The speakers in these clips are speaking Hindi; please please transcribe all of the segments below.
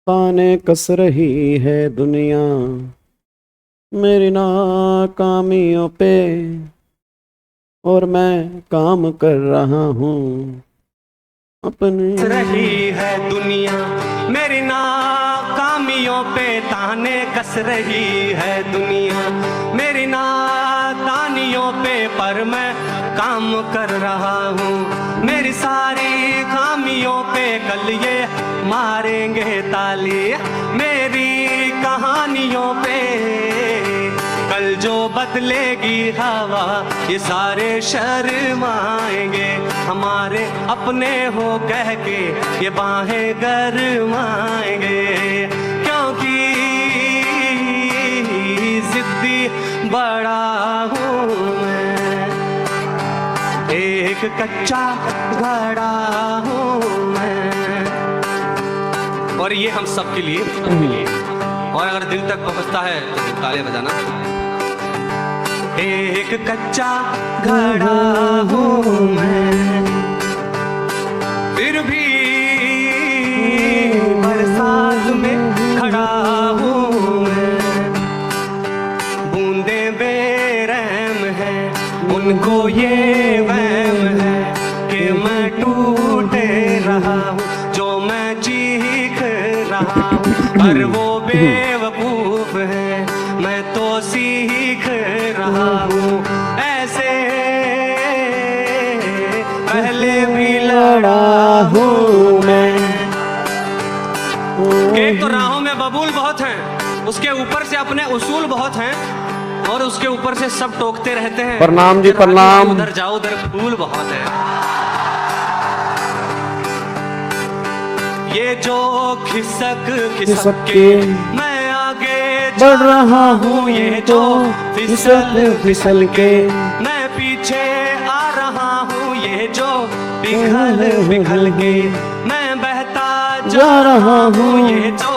ताने कस रही है दुनिया मेरी नाकामियों पे, और मैं काम कर रहा हूँ अपने। रही है दुनिया मेरी नाकामियों पे, ताने कस रही है दुनिया मेरी नादानियों पे, पर मैं काम कर रहा हूँ मेरी सारी खामियों पे। कल ये मारेंगे ताली मेरी कहानियों पे, कल जो बदलेगी हवा ये सारे शर्माएंगे, हमारे अपने हो कह के ये बाहें गरमाएंगे। क्योंकि जिद्दी बड़ा हूँ मैं, एक कच्चा घड़ा हूँ मैं। और ये हम सब के लिए, और अगर दिल तक पहुंचता है तो तालियां बजाना। एक कच्चा घड़ा हूँ मैं, फिर भी बरसात में खड़ा हूँ मैं। बूंदे बेरहम है उनको ये वहम है कि मैं टूटे रहा हूँ जो मैं चीख रहा हूँ, पर वो बेवकूफ है मैं तो सीख रहा हूँ। ऐसे पहले भी लड़ा हूँ मैं। एक तो राहों में बबूल बहुत हैं, उसके ऊपर से अपने उसूल बहुत हैं, और उसके ऊपर से सब टोकते रहते हैं। प्रणाम जी, प्रणाम। उधर जाओ उधर फूल बहुत है। ये जो खिसक खिसक के मैं आगे बढ़ रहा हूँ, ये जो फिसल फिसल के मैं पीछे आ रहा हूँ, ये जो पिघल पिघल के मैं बहता जा रहा हूँ, ये जो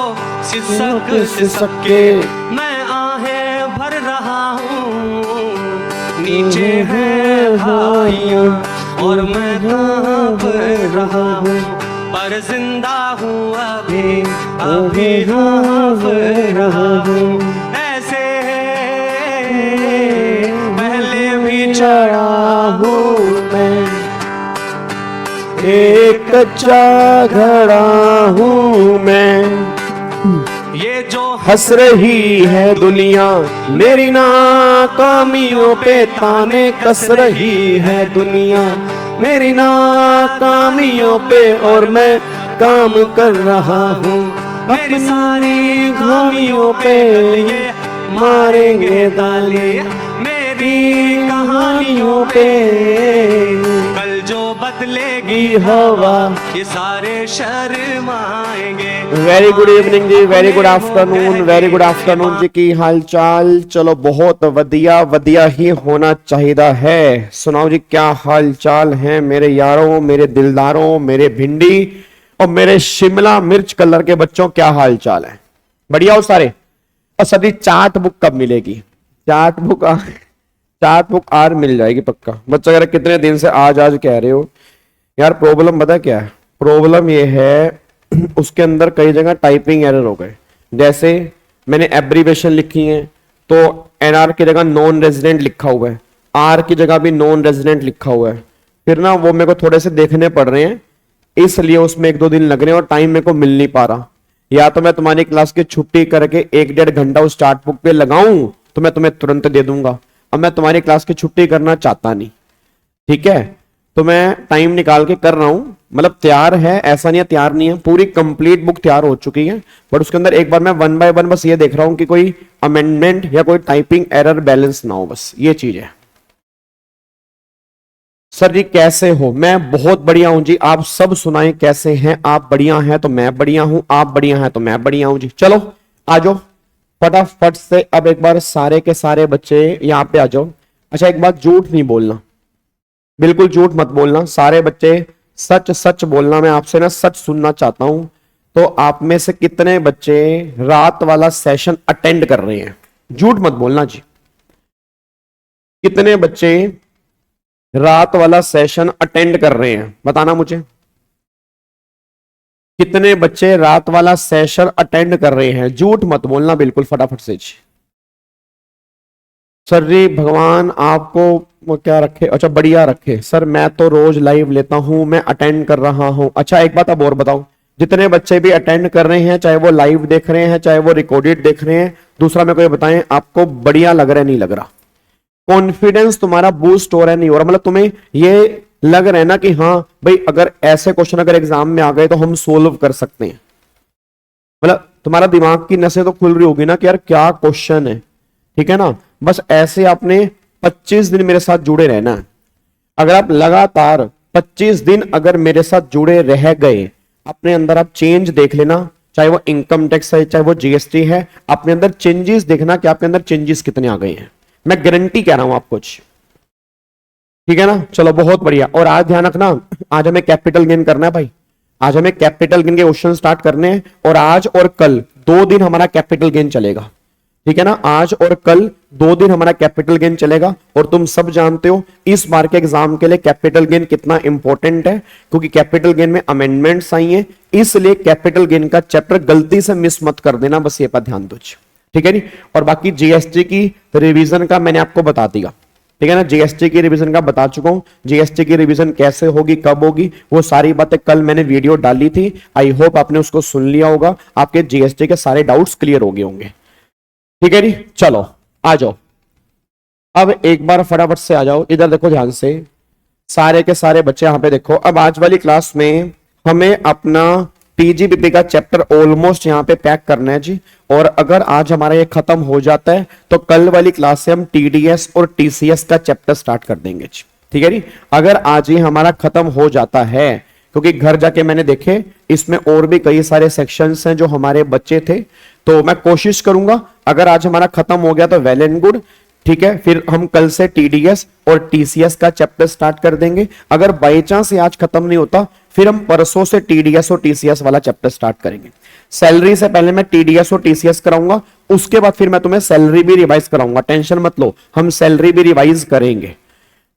सिसक सिसक के मैं आहें भर रहा हूँ। नीचे है भाइयों और मैं कांप रहा हूँ, पर जिंदा हूँ अभी अभी हाँफ रहा हूँ। ऐसे पहले भी चढ़ा हूँ मैं, एक कच्चा घड़ा हूँ मैं। ये जो हंस रही है दुनिया मेरी नाकामियों पे, ताने कस रही है दुनिया मेरी नाकामियों पे, और मैं काम कर रहा हूँ मेरी सारी खामियों पे ये मारेंगे ताली मेरी कहानियों पे। कल जो बदलेगी हवा ये सारे शर्माएंगे। वेरी गुड इवनिंग जी, very good afternoon, very good afternoon जी। की हाल चाल? चलो बहुत वधिया वधिया ही होना चाहिए है। सुनाओ जी, क्या हाल चाल है मेरे यारों, मेरे दिलदारों, मेरे भिंडी और मेरे शिमला मिर्च कलर के बच्चों? क्या हाल चाल है? बढ़िया हो सारे? और सभी चार्ट बुक कब मिलेगी? चार्ट बुक आज मिल जाएगी पक्का। बच्चा अगर कितने दिन से आज आज कह रहे हो यार, प्रॉब्लम पता क्या है? प्रॉब्लम ये है उसके अंदर कई जगह टाइपिंग एरर हो गए। जैसे मैंने एब्रीवेशन लिखी है तो एनआर की जगह नॉन रेजिडेंट लिखा हुआ है, आर की जगह भी नॉन रेजिडेंट लिखा हुआ है। फिर ना वो मेरे को थोड़े से देखने पड़ रहे हैं, इसलिए उसमें 1-2 दिन लग रहे हैं और टाइम मेरे को मिल नहीं पा रहा। या तो मैं तुम्हारी क्लास की छुट्टी करके 1-1.5 घंटा उस चार्ट बुक पे लगाऊं तो मैं तुम्हें तुरंत दे दूंगा। अब मैं तुम्हारी क्लास की छुट्टी करना चाहता नहीं, ठीक है? तो मैं टाइम निकाल के कर रहा हूं, मतलब तैयार है, ऐसा नहीं है तैयार नहीं है, पूरी कंप्लीट बुक तैयार हो चुकी है। बट उसके अंदर एक बार मैं 1 बाय 1 बस ये देख रहा हूं कि कोई अमेंडमेंट या कोई टाइपिंग एरर बैलेंस ना हो, बस ये चीज है। सर जी कैसे हो? मैं बहुत बढ़िया हूं जी, आप सब सुनाएं कैसे हैं? आप बढ़िया हैं तो मैं बढ़िया हूं, आप बढ़िया हैं तो मैं बढ़िया हूं जी। चलो आ जाओ फटाफट से। अब एक बार सारे के सारे बच्चे यहां पे आ जाओ। अच्छा एक बात, झूठ नहीं बोलना, बिल्कुल झूठ मत बोलना। सारे बच्चे सच सच बोलना, मैं आपसे ना सच सुनना चाहता हूं। तो आप में से कितने बच्चे रात वाला सेशन अटेंड कर रहे हैं? झूठ मत बोलना जी। कितने बच्चे रात वाला सेशन अटेंड कर रहे हैं बताना मुझे। कितने बच्चे रात वाला सेशन अटेंड कर रहे हैं? झूठ मत बोलना बिल्कुल फटाफट से जी। सर जी भगवान आपको वो क्या रखे, अच्छा बढ़िया रखे सर, मैं तो रोज लाइव लेता हूं, मैं अटेंड कर रहा हूं। अच्छा एक बात अब और बताओ, जितने बच्चे भी अटेंड कर रहे हैं, चाहे वो लाइव देख रहे हैं चाहे वो रिकॉर्डेड देख रहे हैं, दूसरा मेरे को ये बताएं आपको बढ़िया लग रहा है नहीं लग रहा? कॉन्फिडेंस तुम्हारा बूस्ट हो रहा है नहीं हो रहा? मतलब तुम्हें ये लग रहा है ना कि हाँ भाई अगर ऐसे क्वेश्चन अगर एग्जाम में आ गए तो हम सोल्व कर सकते हैं? मतलब तुम्हारा दिमाग की नसें तो खुल रही होगी ना कि यार क्या क्वेश्चन है, ठीक है ना? बस ऐसे आपने 25 दिन मेरे साथ जुड़े रहना है। अगर आप लगातार 25 दिन अगर मेरे साथ जुड़े रह गए, अपने अंदर आप चेंज देख लेना, चाहे वो इनकम टैक्स है चाहे वो जीएसटी है, अपने अंदर चेंजेस देखना कि आपके अंदर चेंजेस कितने आ गए हैं। मैं गारंटी कह रहा हूं आपको, ठीक है ना? चलो बहुत बढ़िया। और आज ध्यान रखना, आज हमें कैपिटल गेन करना है भाई, आज हमें कैपिटल गेन के क्वेश्चन स्टार्ट करने हैं, और आज और कल 2 दिन हमारा कैपिटल गेन चलेगा, ठीक है ना? आज और कल 2 दिन हमारा कैपिटल गेन चलेगा। और तुम सब जानते हो इस बार के एग्जाम के लिए कैपिटल गेन कितना इंपॉर्टेंट है, क्योंकि कैपिटल गेन में अमेंडमेंट्स आई हैं, इसलिए कैपिटल गेन का चैप्टर गलती से मिस मत कर देना, बस ये पर ध्यान दो, ठीक है नी? और बाकी जीएसटी की रिवीजन का मैंने आपको बता दिया, ठीक है ना? जीएसटी की रिवीजन का बता चुका हूं, जीएसटी की रिवीजन कैसे होगी कब होगी वो सारी बातें कल मैंने वीडियो डाली थी। आई होप आपने उसको सुन लिया होगा, आपके जीएसटी के सारे डाउट्स क्लियर हो गए होंगे, ठीक है जी? चलो आ जाओ, अब एक बार फटाफट से आ जाओ इधर, देखो ध्यान से सारे के सारे बच्चे यहां पे देखो। अब आज वाली क्लास में हमें अपना पीजीबीपी का चैप्टर ऑलमोस्ट यहाँ पे पैक करना है जी। और अगर आज हमारा ये खत्म हो जाता है तो कल वाली क्लास से हम टीडीएस और टीसीएस का चैप्टर स्टार्ट कर देंगे जी, ठीक है जी? अगर आज ही हमारा खत्म हो जाता है, क्योंकि घर जाके मैंने देखे इसमें और भी कई सारे सेक्शंस हैं जो हमारे बच्चे थे, तो मैं कोशिश करूंगा अगर आज हमारा खत्म हो गया तो वेल एंड गुड, ठीक है? फिर हम कल से टीडीएस और टीसीएस का चैप्टर स्टार्ट कर देंगे। अगर बाई चांस आज खत्म नहीं होता फिर हम परसों से टीडीएस और टीसीएस वाला चैप्टर स्टार्ट करेंगे। सैलरी से पहले मैं टीडीएस और टीसीएस कराऊंगा, उसके बाद फिर मैं तुम्हें सैलरी भी रिवाइज कराऊंगा, टेंशन मत लो, हम सैलरी भी रिवाइज करेंगे।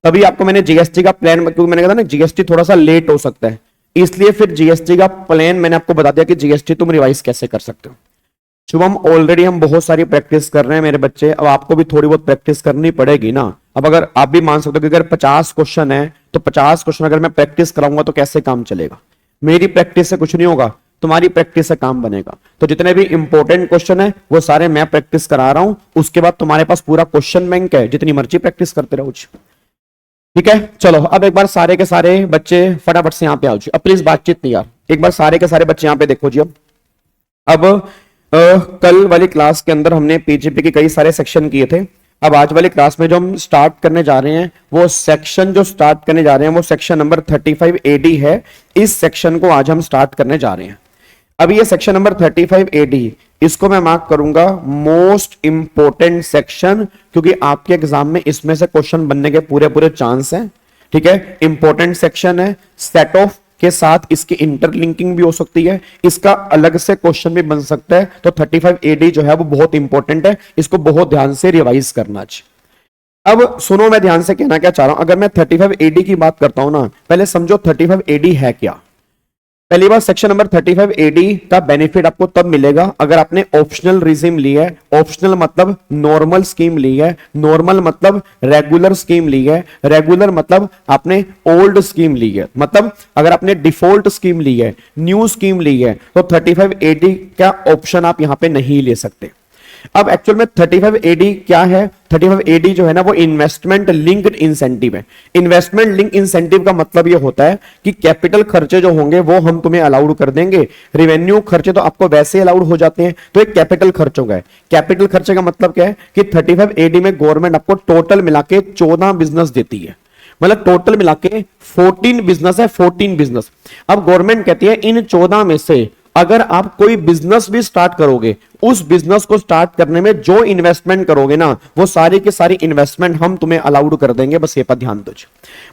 तभी आपको मैंने जीएसटी का प्लान, क्योंकि मैंने कहा ना जीएसटी थोड़ा सा लेट हो सकता है, इसलिए फिर जीएसटी का प्लान मैंने आपको बता दिया कि जीएसटी तुम रिवाइज कैसे कर सकते हो। शुभम ऑलरेडी हम बहुत सारी प्रैक्टिस कर रहे हैं मेरे बच्चे, अब आपको भी थोड़ी बहुत प्रैक्टिस करनी पड़ेगी ना। अब अगर आप भी मान सकते हो कि अगर 50 क्वेश्चन है तो 50 क्वेश्चन अगर मैं प्रैक्टिस कराऊंगा तो कैसे काम चलेगा? मेरी प्रैक्टिस से कुछ नहीं होगा, तुम्हारी प्रैक्टिस से काम बनेगा। तो जितने भी इंपॉर्टेंट क्वेश्चन है वो सारे मैं प्रैक्टिस करा रहा हूं, उसके बाद तुम्हारे पास पूरा क्वेश्चन बैंक है, जितनी मर्जी प्रैक्टिस करते रहो, ठीक है? चलो अब एक बार सारे के सारे बच्चे फटाफट से यहाँ पे आओ जी। अब प्लीज बातचीत नहीं यार, एक बार सारे के सारे बच्चे यहाँ पे देखो जी। अब कल वाली क्लास के अंदर हमने पीजीपी के कई सारे सेक्शन किए थे। अब आज वाली क्लास में जो हम स्टार्ट करने जा रहे हैं वो सेक्शन जो स्टार्ट करने जा रहे हैं वो सेक्शन नंबर 35 एडी है। इस सेक्शन को आज हम स्टार्ट करने जा रहे हैं। अब ये सेक्शन नंबर 35 एडी, इसको मैं मार्क करूंगा मोस्ट इंपोर्टेंट सेक्शन, क्योंकि आपके एग्जाम में इसमें से क्वेश्चन बनने के पूरे पूरे चांस हैं, ठीक है? इंपॉर्टेंट सेक्शन है, सेट ऑफ के साथ इसकी इंटरलिंकिंग भी हो सकती है, इसका अलग से क्वेश्चन भी बन सकता है। तो 35 एडी जो है वो बहुत इंपॉर्टेंट है, इसको बहुत ध्यान से रिवाइज करना चाहिए। अब सुनो, मैं ध्यान से कहना क्या चाह रहा हूं। अगर मैं 35 एडी की बात करता हूं ना, पहले समझो 35 एडी है क्या। पहली बार सेक्शन नंबर 35 एडी का बेनिफिट आपको तब मिलेगा अगर आपने ऑप्शनल रिजिम ली है। ऑप्शनल मतलब नॉर्मल स्कीम ली है, नॉर्मल मतलब रेगुलर स्कीम ली है, रेगुलर मतलब आपने ओल्ड स्कीम ली है, मतलब अगर आपने डिफॉल्ट स्कीम ली है, न्यू स्कीम ली है, तो 35 एडी का ऑप्शन आप यहां पे नहीं ले सकते। अब एक्चुअल में 35 एडी क्या है? 35 एडी जो है ना वो इन्वेस्टमेंट लिंक्ड इंसेंटिव है। इन्वेस्टमेंट लिंक इंसेंटिव का मतलब ये होता है कि कैपिटल खर्चे जो होंगे वो हम तुम्हें अलाउड कर देंगे, रेवेन्यू खर्चे तो आपको वैसे अलाउड हो जाते हैं, तो एक कैपिटल खर्च होगा। कैपिटल खर्चे का मतलब क्या है कि 35 एडी में गवर्नमेंट आपको टोटल मिला के 14 बिजनेस देती है, मतलब टोटल मिला के 14 बिजनेस है, 14 बिजनेस। अब गवर्नमेंट कहती है इन 14 में से अगर आप कोई बिजनेस भी स्टार्ट करोगे, उस बिजनेस को स्टार्ट करने में जो इन्वेस्टमेंट करोगे ना, वो सारी की सारी इन्वेस्टमेंट हम तुम्हें अलाउड कर देंगे। बस ये पर ध्यान दो।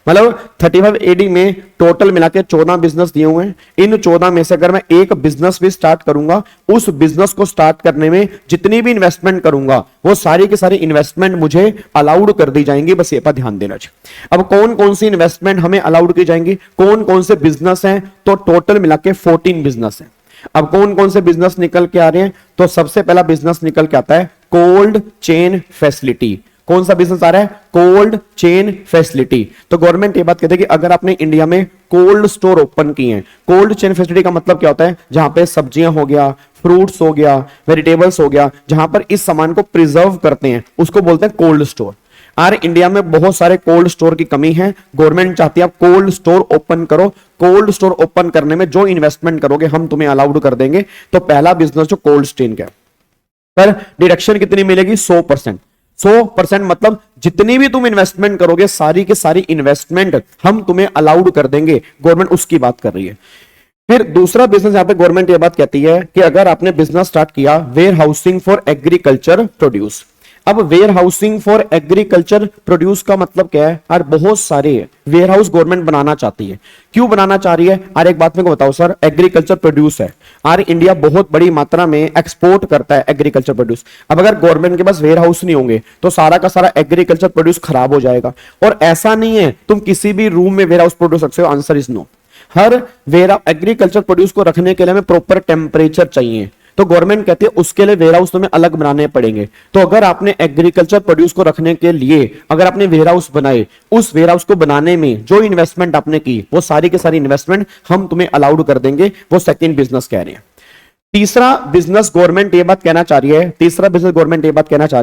मतलब 35 एडी में टोटल मिला के 14 बिजनेस दिए हुए हैं। इन 14 में से अगर मैं एक बिजनेस भी स्टार्ट करूंगा, उस बिजनेस को स्टार्ट करने में जितनी भी इन्वेस्टमेंट करूंगा, वो सारी की सारी इन्वेस्टमेंट मुझे अलाउड कर दी जाएंगी। बस ये पर ध्यान देना चाहिए। अब कौन कौन सी इन्वेस्टमेंट हमें अलाउड की जाएंगी, कौन कौन से बिजनेस हैं, तो टोटल मिला के 14 बिजनेस हैं। अब कौन कौन से बिजनेस निकल के आ रहे हैं, तो सबसे पहला बिजनेस निकल के आता है कोल्ड चेन फैसिलिटी। कौन सा बिजनेस आ रहा है, कोल्ड चेन फैसिलिटी। तो गवर्नमेंट ये बात कहती है कि अगर आपने इंडिया में कोल्ड स्टोर ओपन किए हैं, कोल्ड चेन फैसिलिटी का मतलब क्या होता है, जहां पे सब्जियां हो गया, फ्रूट्स हो गया, वेजिटेबल्स हो गया, जहां पर इस सामान को प्रिजर्व करते हैं, उसको बोलते हैं कोल्ड स्टोर। और इंडिया में बहुत सारे कोल्ड स्टोर की कमी है। गवर्नमेंट चाहती है आप कोल्ड स्टोर ओपन करो। कोल्ड स्टोर ओपन करने में जो इन्वेस्टमेंट करोगे हम तुम्हें अलाउड कर देंगे। तो पहला बिजनेस जो कोल्ड चेन का, पर डिडक्शन कितनी मिलेगी, 100%। 100% मतलब जितनी भी तुम इन्वेस्टमेंट करोगे, सारी के सारी इन्वेस्टमेंट हम तुम्हें अलाउड कर देंगे। गवर्नमेंट उसकी बात कर रही है। फिर दूसरा बिजनेस, यहां पे गवर्नमेंट ये बात कहती है कि अगर आपने बिजनेस स्टार्ट किया warehousing for agriculture produce. अब warehousing for agriculture produce का मतलब क्या है, और बहुत सारे वेयर हाउस गवर्नमेंट बनाना चाहती है। क्यों बनाना चाह रही है, और एक बात मेरे को बताओ सर, एग्रीकल्चर प्रोड्यूस है और इंडिया बहुत बड़ी मात्रा में एक्सपोर्ट करता है एग्रीकल्चर प्रोड्यूस। अब अगर गवर्नमेंट के पास वेयर हाउस नहीं होंगे तो सारा का सारा एग्रीकल्चर प्रोड्यूस खराब हो जाएगा। और ऐसा नहीं है तुम किसी भी रूम में वेयर हाउस प्रोड्यूस रख सकते हो, आंसर इज नो। हर वेयर एग्रीकल्चर प्रोड्यूस को रखने के लिए हमें प्रॉपर टेम्परेचर चाहिए। तो गवर्नमेंट कहती है उसके लिए वेयर हाउस तुम्हें अलग बनाने पड़ेंगे। तो अगर आपने एग्रीकल्चर प्रोड्यूस को रखने के लिए अगर आपने वेयर हाउस बनाए, उस वेयर हाउस को बनाने में जो इन्वेस्टमेंट आपने की, वो सारी की सारी इन्वेस्टमेंट हम तुम्हें अलाउड कर देंगे। वो सेकंड बिजनेस कह रहे हैं। तीसरा बिजनेस गवर्नमेंट ये बात कहना चाह रही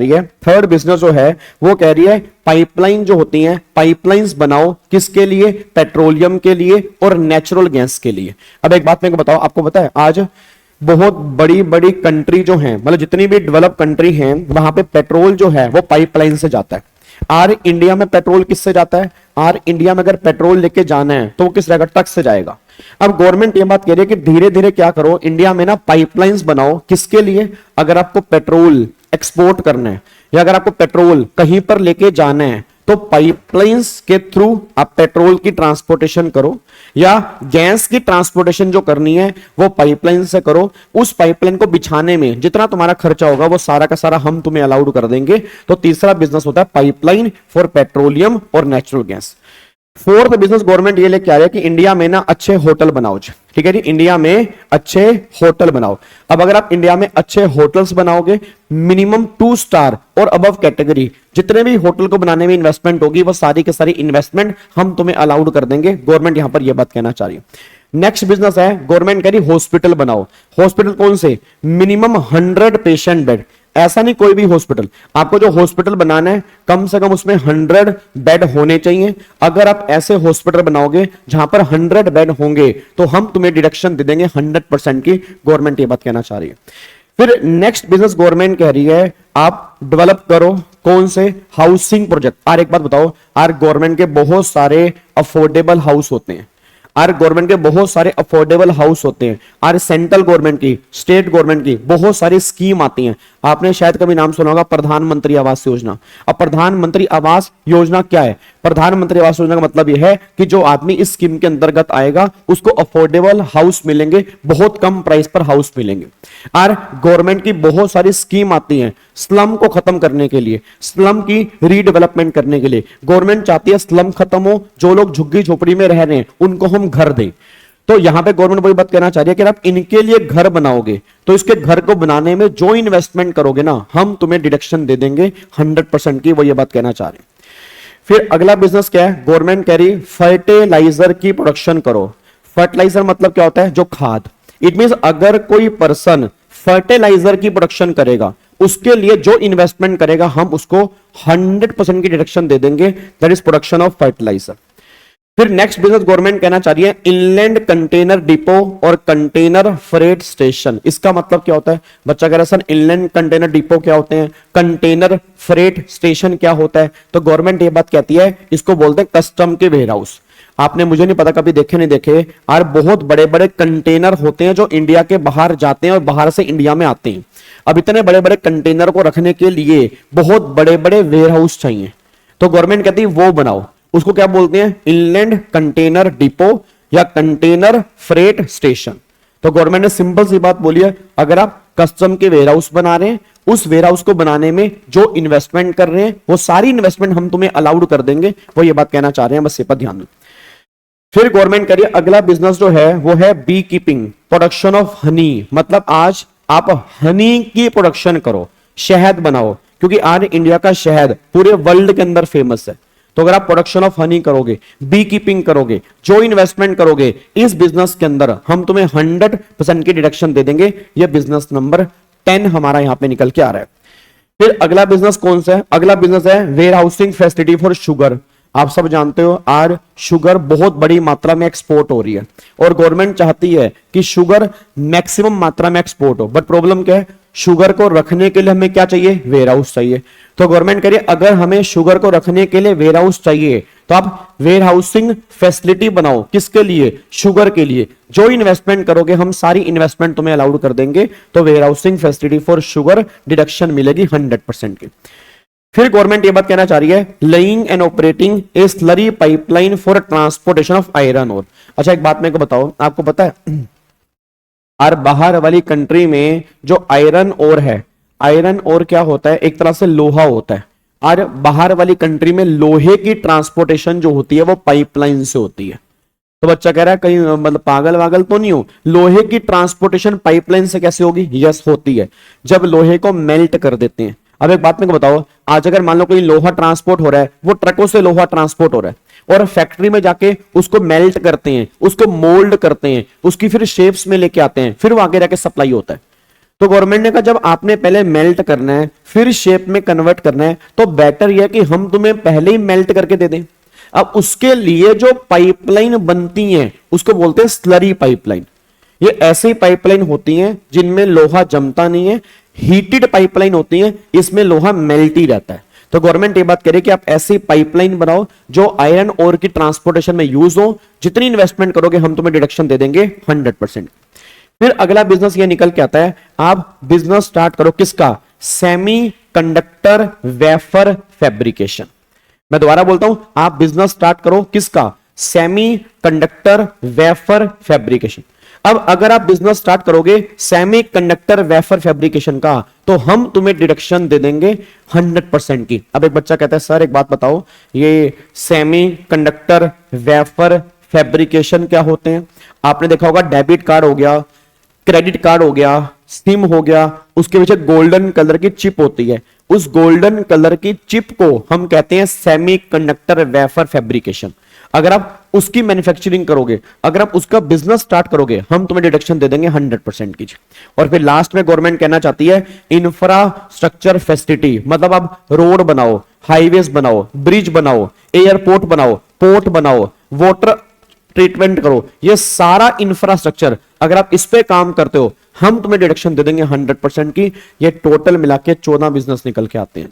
है, थर्ड बिजनेस जो है वो कह रही है पाइपलाइन जो होती हैं, पाइपलाइंस बनाओ। किसके लिए, पेट्रोलियम के लिए और नेचुरल गैस के लिए। अब एक बात मेरे को बताओ, आपको पता है आज बहुत बड़ी बड़ी कंट्री जो हैं, मतलब जितनी भी डेवलप कंट्री हैं, वहां पे पेट्रोल जो है वो पाइपलाइन से जाता है। और इंडिया में पेट्रोल किससे जाता है, और इंडिया में अगर पेट्रोल लेके जाना है तो वो किस रहेगा, ट्रक से जाएगा। अब गवर्नमेंट ये बात कह रही है कि धीरे धीरे क्या करो, इंडिया में ना पाइपलाइंस बनाओ। किसके लिए, अगर आपको पेट्रोल एक्सपोर्ट करना है या अगर आपको पेट्रोल कहीं पर लेके जाना है तो पाइपलाइंस के थ्रू आप पेट्रोल की ट्रांसपोर्टेशन करो, या गैस की ट्रांसपोर्टेशन जो करनी है वो पाइपलाइन से करो। उस पाइपलाइन को बिछाने में जितना तुम्हारा खर्चा होगा वो सारा का सारा हम तुम्हें अलाउड कर देंगे। तो तीसरा बिजनेस होता है पाइपलाइन फॉर पेट्रोलियम और natural gas. Fourth business government ये लेके आ रही है कि इंडिया में ना अच्छे होटल बनाओ। ठीक है जी, इंडिया में अच्छे होटल बनाओ। अब अगर आप इंडिया में अच्छे होटल्स बनाओगे, मिनिमम 2 स्टार और अबव कैटेगरी, जितने भी होटल को बनाने में इन्वेस्टमेंट होगी वो सारी के सारी इन्वेस्टमेंट हम तुम्हें अलाउड कर देंगे। गवर्नमेंट यहां पर यह बात कहना चाह रही है। नेक्स्ट बिजनेस है गवर्नमेंट कह रही हॉस्पिटल बनाओ। हॉस्पिटल कौन से, मिनिमम 100 पेशेंट बेड। ऐसा नहीं कोई भी हॉस्पिटल, आपको जो हॉस्पिटल बनाना है कम से कम उसमें 100 बेड होने चाहिए। अगर आप ऐसे हॉस्पिटल बनाओगे जहां पर 100 बेड होंगे तो हम तुम्हें डिडक्शन दे देंगे 100% की। गवर्नमेंट ये बात कहना चाह रही है। फिर नेक्स्ट बिजनेस गवर्नमेंट कह रही है आप डेवलप करो, कौन से, हाउसिंग प्रोजेक्ट। और एक बात बताओ, आर गवर्नमेंट के बहुत सारे अफोर्डेबल हाउस होते हैं, और गवर्नमेंट के बहुत सारे अफोर्डेबल हाउस होते हैं, और सेंट्रल गवर्नमेंट की, स्टेट गवर्नमेंट की बहुत सारी स्कीम आती हैं। आपने शायद कभी नाम सुना होगा प्रधानमंत्री आवास योजना। अब प्रधानमंत्री आवास योजना क्या है, प्रधानमंत्री आवास योजना का मतलब यह है कि जो आदमी इस स्कीम के अंतर्गत आएगा उसको अफोर्डेबल हाउस मिलेंगे, बहुत कम प्राइस पर हाउस मिलेंगे। और गवर्नमेंट की बहुत सारी स्कीम आती हैं स्लम को खत्म करने के लिए, स्लम की रीडेवलपमेंट करने के लिए। गवर्नमेंट चाहती है स्लम खत्म हो, जो लोग झुग्गी झोपड़ी में रह रहे हैं उनको हम घर दें। तो यहां पे गवर्नमेंट वही बात कहना चाह रही है कि आप इनके लिए घर बनाओगे तो इसके घर को बनाने में जो इन्वेस्टमेंट करोगे ना हम तुम्हें डिडक्शन दे देंगे 100% की। वो ये बात कहना चाह रहे हैं। फिर अगला बिजनेस क्या है, गवर्नमेंट कह रही फर्टिलाइजर की प्रोडक्शन करो। फर्टिलाइजर मतलब क्या होता है, जो खाद। इट मींस अगर कोई पर्सन फर्टिलाइजर की प्रोडक्शन करेगा उसके लिए जो इन्वेस्टमेंट करेगा हम उसको 100% की डिडक्शन दे देंगे, that is production of fertiliser. फिर नेक्स्ट बिजनेस गवर्नमेंट कहना चाह रही है इनलैंड कंटेनर डिपो और कंटेनर फ्रेट स्टेशन। इसका मतलब क्या होता है, बच्चा कह रहा है सर इनलैंड कंटेनर डिपो क्या होते हैं, कंटेनर फ्रेट स्टेशन क्या होता है। तो गवर्नमेंट ये बात कहती है इसको बोलते हैं कस्टम के वेयर हाउस। आपने, मुझे नहीं पता कभी देखे नहीं देखे, और बहुत बड़े बड़े कंटेनर होते हैं जो इंडिया के बाहर जाते हैं और बाहर से इंडिया में आते हैं। अब इतने बड़े बड़े कंटेनर को रखने के लिए बहुत बड़े बड़े वेयर हाउस चाहिए, तो गवर्नमेंट कहती है वो बनाओ। उसको क्या बोलते हैं? इनलैंड कंटेनर डिपो या कंटेनर फ्रेट स्टेशन। तो गवर्नमेंट ने सिंपल सी बात बोली है, अगर आप कस्टम के वेयर हाउस बना रहे हैं, उस वेयर हाउस को बनाने में जो इन्वेस्टमेंट कर रहे हैं वो सारी इन्वेस्टमेंट हम तुम्हें अलाउड कर देंगे। वो ये बात कहना चाह रहे हैं, बस ये पर ध्यान दो। फिर गवर्नमेंट करिए अगला बिजनेस जो है वो है beekeeping, production of honey. मतलब आज आप हनी की प्रोडक्शन करो, शहद बनाओ, क्योंकि आज इंडिया का शहद पूरे वर्ल्ड के अंदर फेमस है। तो अगर आप प्रोडक्शन ऑफ हनी करोगे, बी कीपिंग करोगे, जो इन्वेस्टमेंट करोगे इस बिजनेस के अंदर, हम तुम्हें 100% की डिडक्शन दे देंगे। यह बिजनेस नंबर 10 हमारा यहां पे निकल के आ रहा है। फिर अगला बिजनेस कौन सा है? अगला बिजनेस है warehousing facility for sugar. आप सब जानते हो आज शुगर बहुत बड़ी मात्रा में एक्सपोर्ट हो रही है और गवर्नमेंट चाहती है कि शुगर मैक्सिमम मात्रा में एक्सपोर्ट हो। बट प्रॉब्लम क्या है? शुगर को रखने के लिए हमें क्या चाहिए? वेयर हाउस चाहिए। तो गवर्नमेंट कह रही है अगर हमें शुगर को रखने के लिए वेयर हाउस चाहिए तो आप वेयर हाउसिंग फैसिलिटी बनाओ। किसके लिए? शुगर के लिए। जो इन्वेस्टमेंट करोगे हम सारी इन्वेस्टमेंट तुम्हें अलाउड कर देंगे। तो warehousing facility for sugar deduction मिलेगी 100% की। फिर गवर्नमेंट ये बात कहना चाह रही है laying and operating a slurry pipeline for transportation of iron ore. अच्छा एक बात मेरे को बताओ, आपको पता है और बाहर वाली कंट्री में जो आयरन ओर है, आयरन ओर क्या होता है? एक तरह से लोहा होता है। और बाहर वाली कंट्री में लोहे की ट्रांसपोर्टेशन जो होती है वो पाइपलाइन से होती है। तो बच्चा कह रहा है कहीं मतलब पागल वागल तो नहीं हो, लोहे की ट्रांसपोर्टेशन पाइपलाइन से कैसे होगी? यस होती है, जब लोहे को मेल्ट कर देते हैं। अब एक बात मेरे को बताओ, आज अगर मान लो कोई लोहा ट्रांसपोर्ट हो रहा है, वो ट्रकों से लोहा ट्रांसपोर्ट हो रहा है और फैक्ट्री में जाके उसको मेल्ट करते हैं, उसको मोल्ड करते हैं, उसकी फिर शेप्स में लेके आते हैं, फिर वो आगे जाके सप्लाई होता है। तो गवर्नमेंट ने कहा जब आपने पहले मेल्ट करना है फिर शेप में कन्वर्ट करना है तो बेटर यह कि हम तुम्हें पहले ही मेल्ट करके दे दें। अब उसके लिए जो पाइपलाइन बनती हैं उसको बोलते हैं स्लरी पाइपलाइन। ये ऐसी पाइपलाइन होती हैं जिनमें लोहा जमता नहीं है, हीटेड पाइपलाइन होती है, इसमें लोहा मेल्ट ही रहता है। तो गवर्नमेंट ये बात करे कि आप ऐसी पाइपलाइन बनाओ जो आयरन ओर की ट्रांसपोर्टेशन में यूज हो। जितनी इन्वेस्टमेंट करोगे हम तुम्हें डिडक्शन दे देंगे 100%। फिर अगला बिजनेस ये निकल के आता है, आप बिजनेस स्टार्ट करो किसका? Semi conductor wafer fabrication. मैं दोबारा बोलता हूं, आप बिजनेस स्टार्ट करो किसका? Semi conductor wafer fabrication. अब अगर आप बिजनेस स्टार्ट करोगे सेमी कंडक्टर वेफर फैब्रिकेशन का तो हम तुम्हें डिडक्शन दे देंगे 100% की। अब एक बच्चा कहता है सर एक बात बताओ, ये सेमी कंडक्टर वेफर फैब्रिकेशन क्या होते हैं? आपने देखा होगा डेबिट कार्ड हो गया, क्रेडिट कार्ड हो गया, सिम हो गया, उसके पीछे गोल्डन कलर की चिप होती है। उस गोल्डन कलर की चिप को हम कहते हैं सेमी कंडक्टर वेफर फैब्रिकेशन। अगर आप उसकी मैन्युफैक्चरिंग करोगे, अगर आप उसका बिजनेस स्टार्ट करोगे, हम तुम्हें डिडक्शन दे देंगे 100% की। और फिर लास्ट में गवर्नमेंट कहना चाहती है इंफ्रास्ट्रक्चर फैसिलिटी, मतलब आप रोड बनाओ, हाईवेज बनाओ, ब्रिज बनाओ, एयरपोर्ट बनाओ, पोर्ट बनाओ, वाटर ट्रीटमेंट करो, ये सारा इंफ्रास्ट्रक्चर अगर आप इस पे काम करते हो हम तुम्हें डिडक्शन दे देंगे 100% की। ये टोटल मिला के 14 बिजनेस निकल के आते हैं।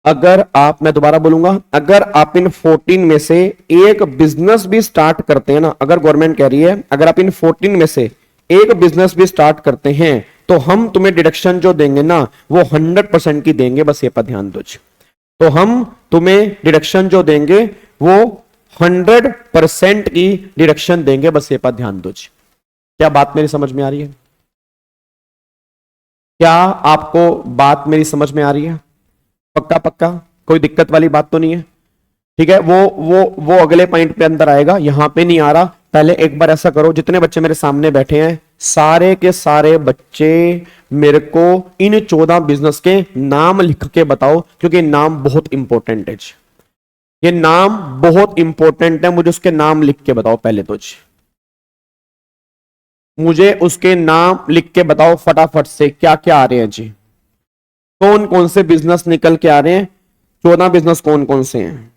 अगर आप, मैं दोबारा बोलूंगा, अगर आप इन 14 में से एक बिजनेस भी स्टार्ट करते हैं ना, अगर गवर्नमेंट कह रही है अगर आप इन 14 में से एक बिजनेस भी स्टार्ट करते हैं तो हम तुम्हें डिडक्शन जो देंगे ना वो 100% की देंगे। बस ये पर ध्यान दो। तो हम तुम्हें डिडक्शन जो देंगे वो 100% की डिडक्शन देंगे। बस ये पर ध्यान दो। क्या बात मेरी समझ में आ रही है? क्या आपको बात मेरी समझ में आ रही है? पक्का पक्का, कोई दिक्कत वाली बात तो नहीं है? ठीक है, वो अगले पॉइंट पे अंदर आएगा, यहां पे नहीं आ रहा। पहले एक बार ऐसा करो, जितने बच्चे मेरे सामने बैठे हैं सारे के सारे बच्चे मेरे को इन 14 बिजनेस के नाम लिख के बताओ, क्योंकि नाम बहुत इंपॉर्टेंट है। ये नाम बहुत इंपॉर्टेंट है, मुझे उसके नाम लिख के बताओ। पहले तो मुझे उसके नाम लिख के बताओ फटाफट से, क्या क्या आ रहे हैं जी, कौन कौन से बिजनेस निकल के आ रहे हैं, 14 बिजनेस कौन कौन से हैं।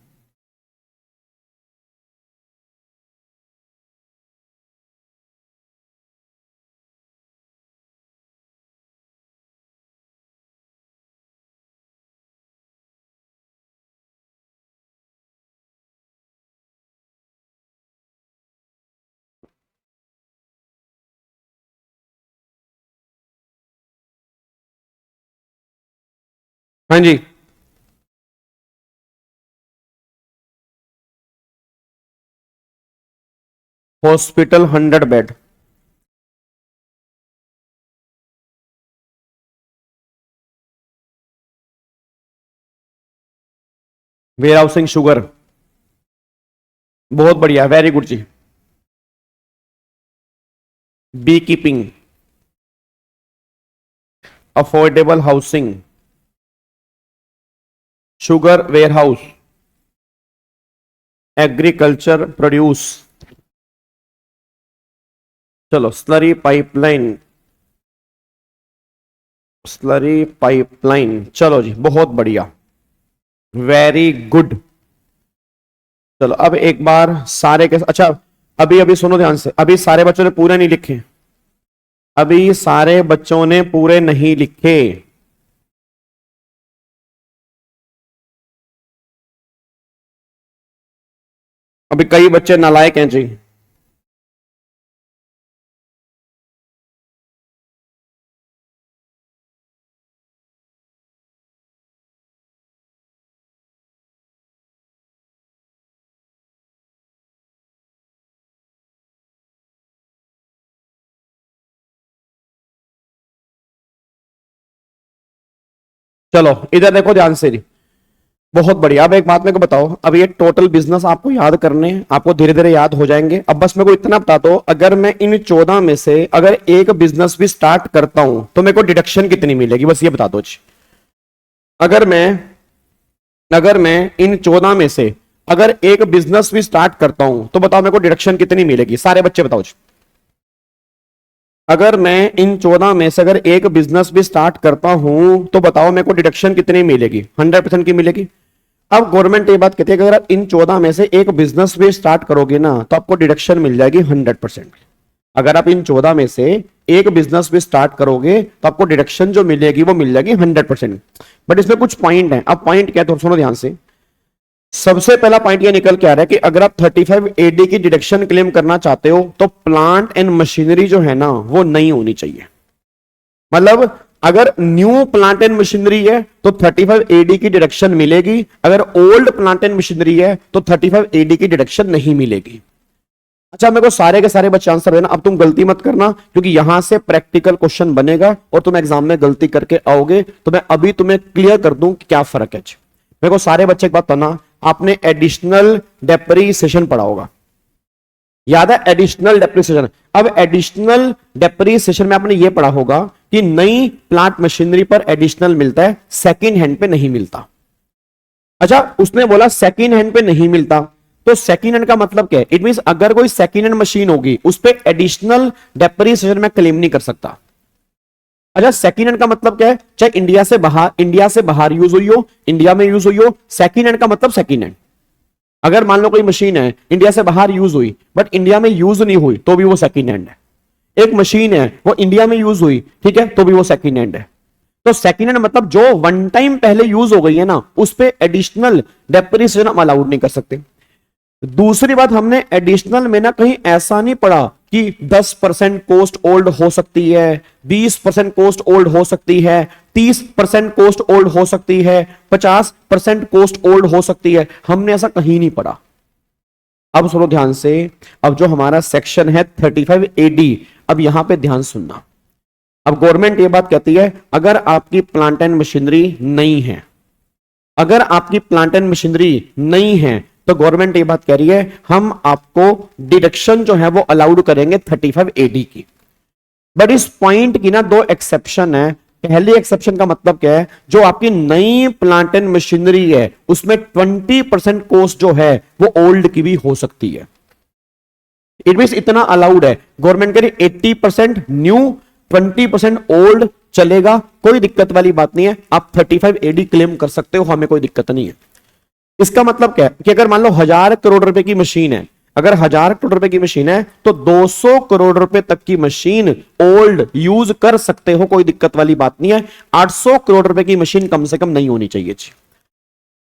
हाँ जी, hospital 100 bed. Warehousing sugar, बहुत बढ़िया, वेरी गुड जी। Beekeeping, affordable housing, sugar warehouse, agriculture produce, चलो स्लरी पाइपलाइन, स्लरी पाइपलाइन, चलो जी बहुत बढ़िया, वेरी गुड। चलो अब एक बार सारे के, अच्छा अभी अभी सुनो ध्यान से, अभी सारे बच्चों ने पूरे नहीं लिखे, अभी सारे बच्चों ने पूरे नहीं लिखे। अभी कई बच्चे नालायक हैं जी। चलो इधर देखो ध्यान से जी, बहुत बढ़िया। अब एक बात मेरे को बताओ, अब ये टोटल बिजनेस आपको याद करने हैं, आपको धीरे धीरे याद हो जाएंगे। अब बस मेरे को इतना बता दो, अगर मैं इन 14 में से अगर एक बिजनेस भी स्टार्ट करता हूं तो मेरे को डिडक्शन कितनी मिलेगी, बस ये बता दो जी। अगर मैं अगर मैं इन 14 में से अगर एक बिजनेस भी स्टार्ट करता हूं तो बताओ मेरे को डिडक्शन कितनी मिलेगी, सारे बच्चे बताओ जी। अगर मैं इन 14 में से अगर एक बिजनेस भी स्टार्ट करता हूं तो बताओ मेरे को डिडक्शन कितनी मिलेगी, 100% की मिलेगी। अब गवर्नमेंट ये बात कहती है कि अगर आप इन 14 में से एक बिजनेस भी स्टार्ट करोगे ना तो आपको डिडक्शन मिल जाएगी 100%। अगर आप इन 14 में से एक बिजनेस भी स्टार्ट करोगे तो आपको डिडक्शन जो मिलेगी वो मिल जाएगी 100%। बट इसमें कुछ पॉइंट है। अब पॉइंट क्या है तो सुनो ध्यान से। सबसे पहला पॉइंट ये निकल के आ रहा है कि अगर आप 35 एडी की डिडक्शन क्लेम करना चाहते हो तो प्लांट एंड मशीनरी जो है ना वो नहीं होनी चाहिए। मतलब अगर न्यू प्लांट एंड मशीनरी है तो 35 एडी की डिडक्शन मिलेगी, अगर ओल्ड प्लांट एंड मशीनरी है तो 35 एडी की डिडक्शन नहीं मिलेगी। अच्छा मेरे को सारे के सारे बच्चे आंसर देना, अब तुम गलती मत करना क्योंकि यहां से प्रैक्टिकल क्वेश्चन बनेगा और तुम एग्जाम में गलती करके आओगे तो मैं अभी तुम्हें क्लियर कर दूं कि क्या फर्क है। मेरे को सारे बच्चे एक बात पता, आपने एडिशनल डेप्रीसिएशन पढ़ा होगा, याद है एडिशनल डेप्रीसिएशन। अब एडिशनल डेप्रीसिएशन में आपने ये पढ़ा होगा कि नई प्लांट मशीनरी पर एडिशनल मिलता है, सेकंड हैंड पे नहीं मिलता। अच्छा उसने बोला सेकंड हैंड पे नहीं मिलता, तो सेकंड हैंड का मतलब क्या है? इट मींस अगर कोई सेकंड हैंड मशीन होगी उस पर एडिशनल डेप्रीसिएशन में क्लेम नहीं कर सकता। अच्छा सेकंड हैंड का मतलब क्या है? चाहे इंडिया से बाहर यूज हुई हो, इंडिया में यूज हुई हो, सेकंड हैंड का मतलब सेकंड हैंड। अगर मान लो कोई मशीन है इंडिया से बाहर यूज हुई बट इंडिया में यूज नहीं हुई तो भी वो सेकंड हैंड है। एक मशीन है वो इंडिया में यूज हुई, ठीक है, तो भी वो सेकंड हैंड है। तो सेकंड हैंड मतलब जो वन टाइम पहले यूज हो गई है ना उस पे एडिशनल डेप्रीसिएशन हम अलाउड नहीं कर सकते। दूसरी बात, हमने एडिशनल में ना कहीं ऐसा नहीं पढ़ा कि 10% कोस्ट ओल्ड हो सकती है, 20% कोस्ट ओल्ड हो सकती है, 30% कोस्ट ओल्ड हो सकती है, 50% कोस्ट ओल्ड हो सकती है, हमने ऐसा कहीं नहीं पढ़ा। अब सुनो ध्यान से, अब जो हमारा सेक्शन है 35 एडी, अब यहां पे ध्यान सुनना। अब गवर्नमेंट ये बात कहती है अगर आपकी प्लांट एंड मशीनरी नहीं है, अगर आपकी प्लांट एंड मशीनरी नहीं है तो गवर्नमेंट ये बात कह रही है हम आपको डिडक्शन जो है वो अलाउड करेंगे 35 एडी की। बट इस पॉइंट की ना दो एक्सेप्शन है। पहली एक्सेप्शन का मतलब क्या है? जो आपकी नई प्लांट एंड मशीनरी है उसमें 20% कॉस्ट जो है वो ओल्ड की भी हो सकती है। इट मींस इतना अलाउड है। गवर्नमेंट कह रही 80% न्यू, 20% ओल्ड चलेगा, कोई दिक्कत वाली बात नहीं है। आप 35 एडी क्लेम कर सकते हो, हमें कोई दिक्कत नहीं है। इसका मतलब क्या है कि अगर मान लो 1000 करोड़ रुपए की मशीन है, अगर 1000 करोड़ रुपए की मशीन है तो 200 करोड़ रुपए तक की मशीन ओल्ड यूज कर सकते हो, कोई दिक्कत वाली बात नहीं है। 800 करोड़ रुपए की मशीन कम से कम नहीं होनी चाहिए।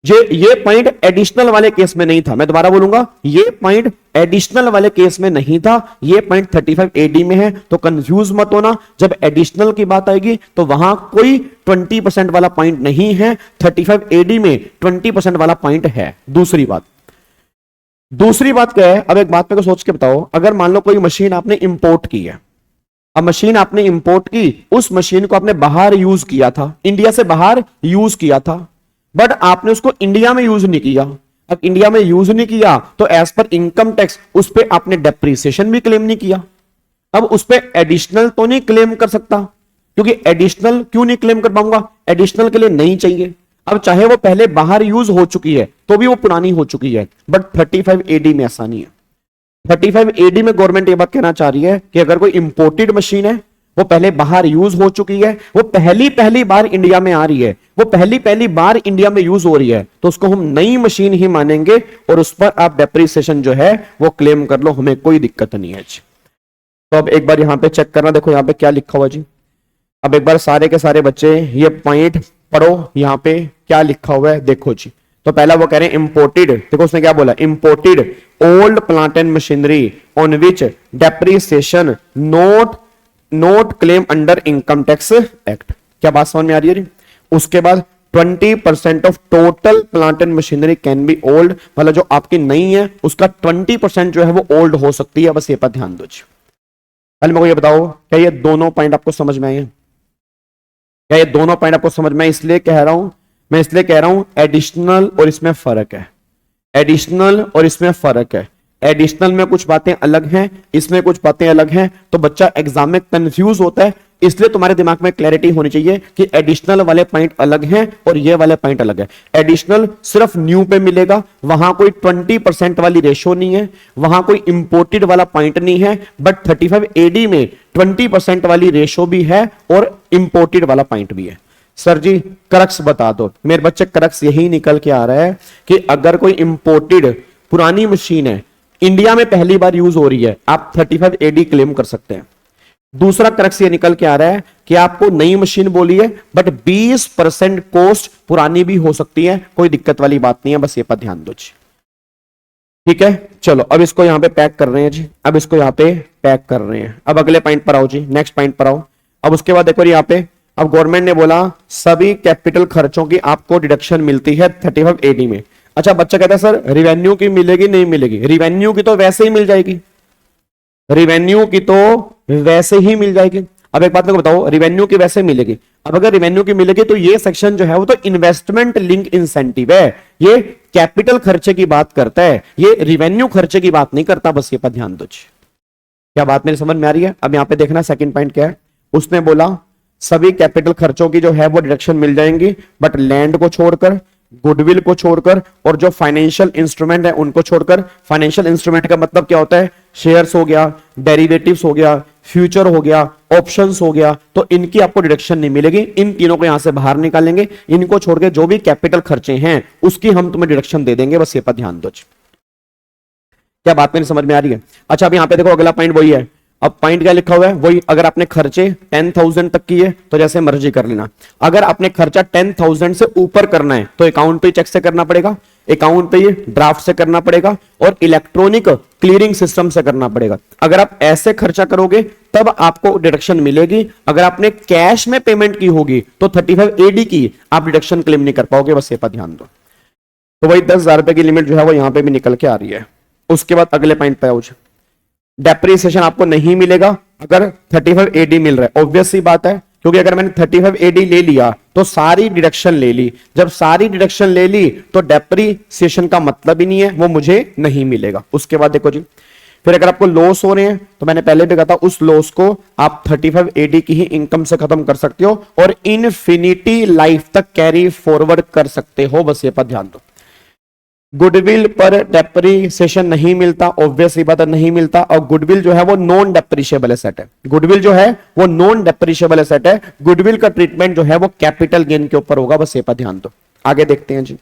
ये पॉइंट एडिशनल वाले केस में नहीं था, मैं दोबारा बोलूंगा, ये पॉइंट एडिशनल वाले केस में नहीं था, ये पॉइंट 35 एडी में है। तो कंफ्यूज मत होना, जब एडिशनल की बात आएगी तो वहां कोई 20% वाला पॉइंट नहीं है, 35 एडी में 20% वाला पॉइंट है। दूसरी बात क्या है, अब एक बात मेरे को सोच के बताओ, अगर मान लो कोई मशीन आपने इंपोर्ट की है, अब मशीन आपने इंपोर्ट की, उस मशीन को आपने बाहर यूज किया था, इंडिया से बाहर यूज किया था, बट आपने उसको इंडिया में यूज नहीं किया। अब इंडिया में यूज नहीं किया तो एज पर इनकम टैक्स उस पर आपने डेप्रीसिएशन भी क्लेम नहीं किया। अब उस पर एडिशनल तो नहीं क्लेम कर सकता, क्योंकि एडिशनल क्यों नहीं क्लेम कर पाऊंगा, एडिशनल के लिए नहीं चाहिए। अब चाहे वो पहले बाहर यूज हो चुकी है तो भी वो पुरानी हो चुकी है, बट 35 एडी में ऐसा नहीं है। 35 एडी में गवर्नमेंट ये बात कहना चाह रही है कि अगर कोई इंपोर्टेड मशीन है, वो पहले बाहर यूज हो चुकी है, वो पहली बार इंडिया में आ रही है, वो पहली बार इंडिया में यूज हो रही है, तो उसको हम नई मशीन ही मानेंगे और उस पर आप डेप्रीसिएशन जो है वो क्लेम कर लो, हमें कोई दिक्कत नहीं है जी। तो अब एक बार यहां पे चेक करना, देखो यहां पे क्या लिखा हुआ जी। अब एक बार सारे के सारे बच्चे ये पॉइंट पढ़ो, यहां पे क्या लिखा हुआ है देखो जी। तो पहला वो कह रहे हैं इंपोर्टेड, देखो उसने क्या बोला, imported old plant and machinery on which depreciation note claim under income tax act. क्या बात समझ में आ रही है? उसके बाद 20% of total plant and machinery can be old, मतलब जो आपकी नहीं है उसका 20% जो है वो ओल्ड हो सकती है, बस ये पर ध्यान दो। पहले मेरे को ये बताओ, क्या ये दोनों पॉइंट आपको समझ में आए हैं? क्या ये दोनों पॉइंट आपको समझ में? इसलिए कह रहा हूं एडिशनल और इसमें फर्क है, एडिशनल और इसमें फर्क है। एडिशनल में कुछ बातें अलग हैं, इसमें कुछ बातें अलग हैं, तो बच्चा एग्जाम में कंफ्यूज होता है। इसलिए तुम्हारे दिमाग में क्लैरिटी होनी चाहिए कि एडिशनल वाले पॉइंट अलग हैं और ये वाले पॉइंट अलग है। एडिशनल सिर्फ न्यू पे मिलेगा, वहां कोई 20% वाली रेशो नहीं है, वहां कोई इंपोर्टेड वाला पॉइंट नहीं है, बट 35 एडी में 20% वाली रेशो भी है और इंपोर्टेड वाला पॉइंट भी है। सर जी क्रक्स बता दो, मेरे बच्चे क्रक्स यही निकल के आ रहा है कि अगर कोई इंपोर्टेड पुरानी मशीन है, इंडिया में पहली बार यूज हो रही है, आप 35 एडी क्लेम कर सकते हैं। दूसरा क्रक्स ये निकल के आ रहा है कि आपको नई मशीन बोली है, बट 20% कॉस्ट पुरानी भी हो सकती है, कोई दिक्कत वाली बात नहीं है, बस ये पर ध्यान दो जी। ठीक है, चलो अब इसको यहां पे पैक कर रहे हैं जी, अब इसको यहां पे पैक कर रहे हैं। अब अगले पॉइंट पर आओ जी, नेक्स्ट पॉइंट पर आओ। अब उसके बाद देखो यहां पे, अब गवर्नमेंट ने बोला सभी कैपिटल खर्चों की आपको डिडक्शन मिलती है 35 एडी में। अच्छा बच्चा कहता है सर रिवेन्यू की मिलेगी नहीं मिलेगी? रिवेन्यू की तो वैसे ही मिल जाएगी, रिवेन्यू की तो वैसे ही मिल जाएगी। अब एक बात मेरे को बताओ, रिवेन्यू की वैसे मिलेगी, अब अगर रिवेन्यू की मिलेगी तो ये सेक्शन जो है वो तो इन्वेस्टमेंट लिंक इंसेंटिव है, ये कैपिटल खर्चे की बात करता है, ये रिवेन्यू खर्चे की बात नहीं करता, बस ये पर ध्यान दो। क्या बात मेरी समझ में आ रही है? अब यहां पे देखना सेकंड पॉइंट क्या है, उसने बोला सभी कैपिटल खर्चों की जो है वो डिडक्शन मिल जाएंगी, बट लैंड को छोड़कर, गुडविल को छोड़कर और जो फाइनेंशियल इंस्ट्रूमेंट है उनको छोड़कर। फाइनेंशियल इंस्ट्रूमेंट का मतलब क्या होता है? शेयर्स हो गया, डेरिवेटिव्स हो गया, फ्यूचर हो गया, ऑप्शंस हो गया, तो इनकी आपको डिडक्शन नहीं मिलेगी। इन तीनों को यहां से बाहर निकालेंगे, इनको छोड़ के जो भी कैपिटल खर्चे हैं उसकी हम तुम्हें डिडक्शन दे देंगे, बस ये पर ध्यान दो। क्या बात मेरी समझ में आ रही है? अच्छा अब यहां पे देखो अगला पॉइंट वही है। अब पॉइंट क्या लिखा हुआ है वही, अगर आपने खर्चे 10,000 तक की है तो जैसे मर्जी कर लेना, अगर आपने खर्चा 10,000 से ऊपर करना है तो अकाउंट पे चेक से करना पड़ेगा, अकाउंट पे ड्राफ्ट से करना पड़ेगा और इलेक्ट्रॉनिक क्लियरिंग सिस्टम से करना पड़ेगा। अगर आप ऐसे खर्चा करोगे तब आपको डिडक्शन मिलेगी, अगर आपने कैश में पेमेंट की होगी तो 35 एडी की आप डिडक्शन क्लेम नहीं कर पाओगे, बस ये पर ध्यान दो। तो वही 10,000 रुपए की लिमिट जो है वो यहां पे भी निकल के आ रही है। उसके बाद अगले पॉइंट पे आओ, डेप्रीसिएशन आपको नहीं मिलेगा अगर 35 एडी मिल रहा है। ऑब्वियस सी बात है, क्योंकि अगर मैंने 35 एडी ले लिया तो सारी डिडक्शन ले ली, जब सारी डिडक्शन ले ली तो डेप्रीसिएशन का मतलब ही नहीं है, वो मुझे नहीं मिलेगा। उसके बाद देखो जी, फिर अगर आपको लॉस हो रहे हैं तो मैंने पहले भी कहा था उस लॉस को आप 35 एडी की ही इनकम से खत्म कर सकते हो और इनफिनिटी लाइफ तक कैरी फॉरवर्ड कर सकते हो, बस ये पर ध्यान दो। गुडविल पर डेप्रीसिएशन नहीं मिलता, ऑब्वियस बात है नहीं मिलता, और गुडविल जो है वो नॉन डेप्रीशिएबल एसेट है, गुडविल जो है वो नॉन डेप्रीशिएबल एसेट है, गुडविल का ट्रीटमेंट जो है वो कैपिटल गेन के ऊपर होगा, बस ये पर ध्यान दो। आगे देखते हैं जी,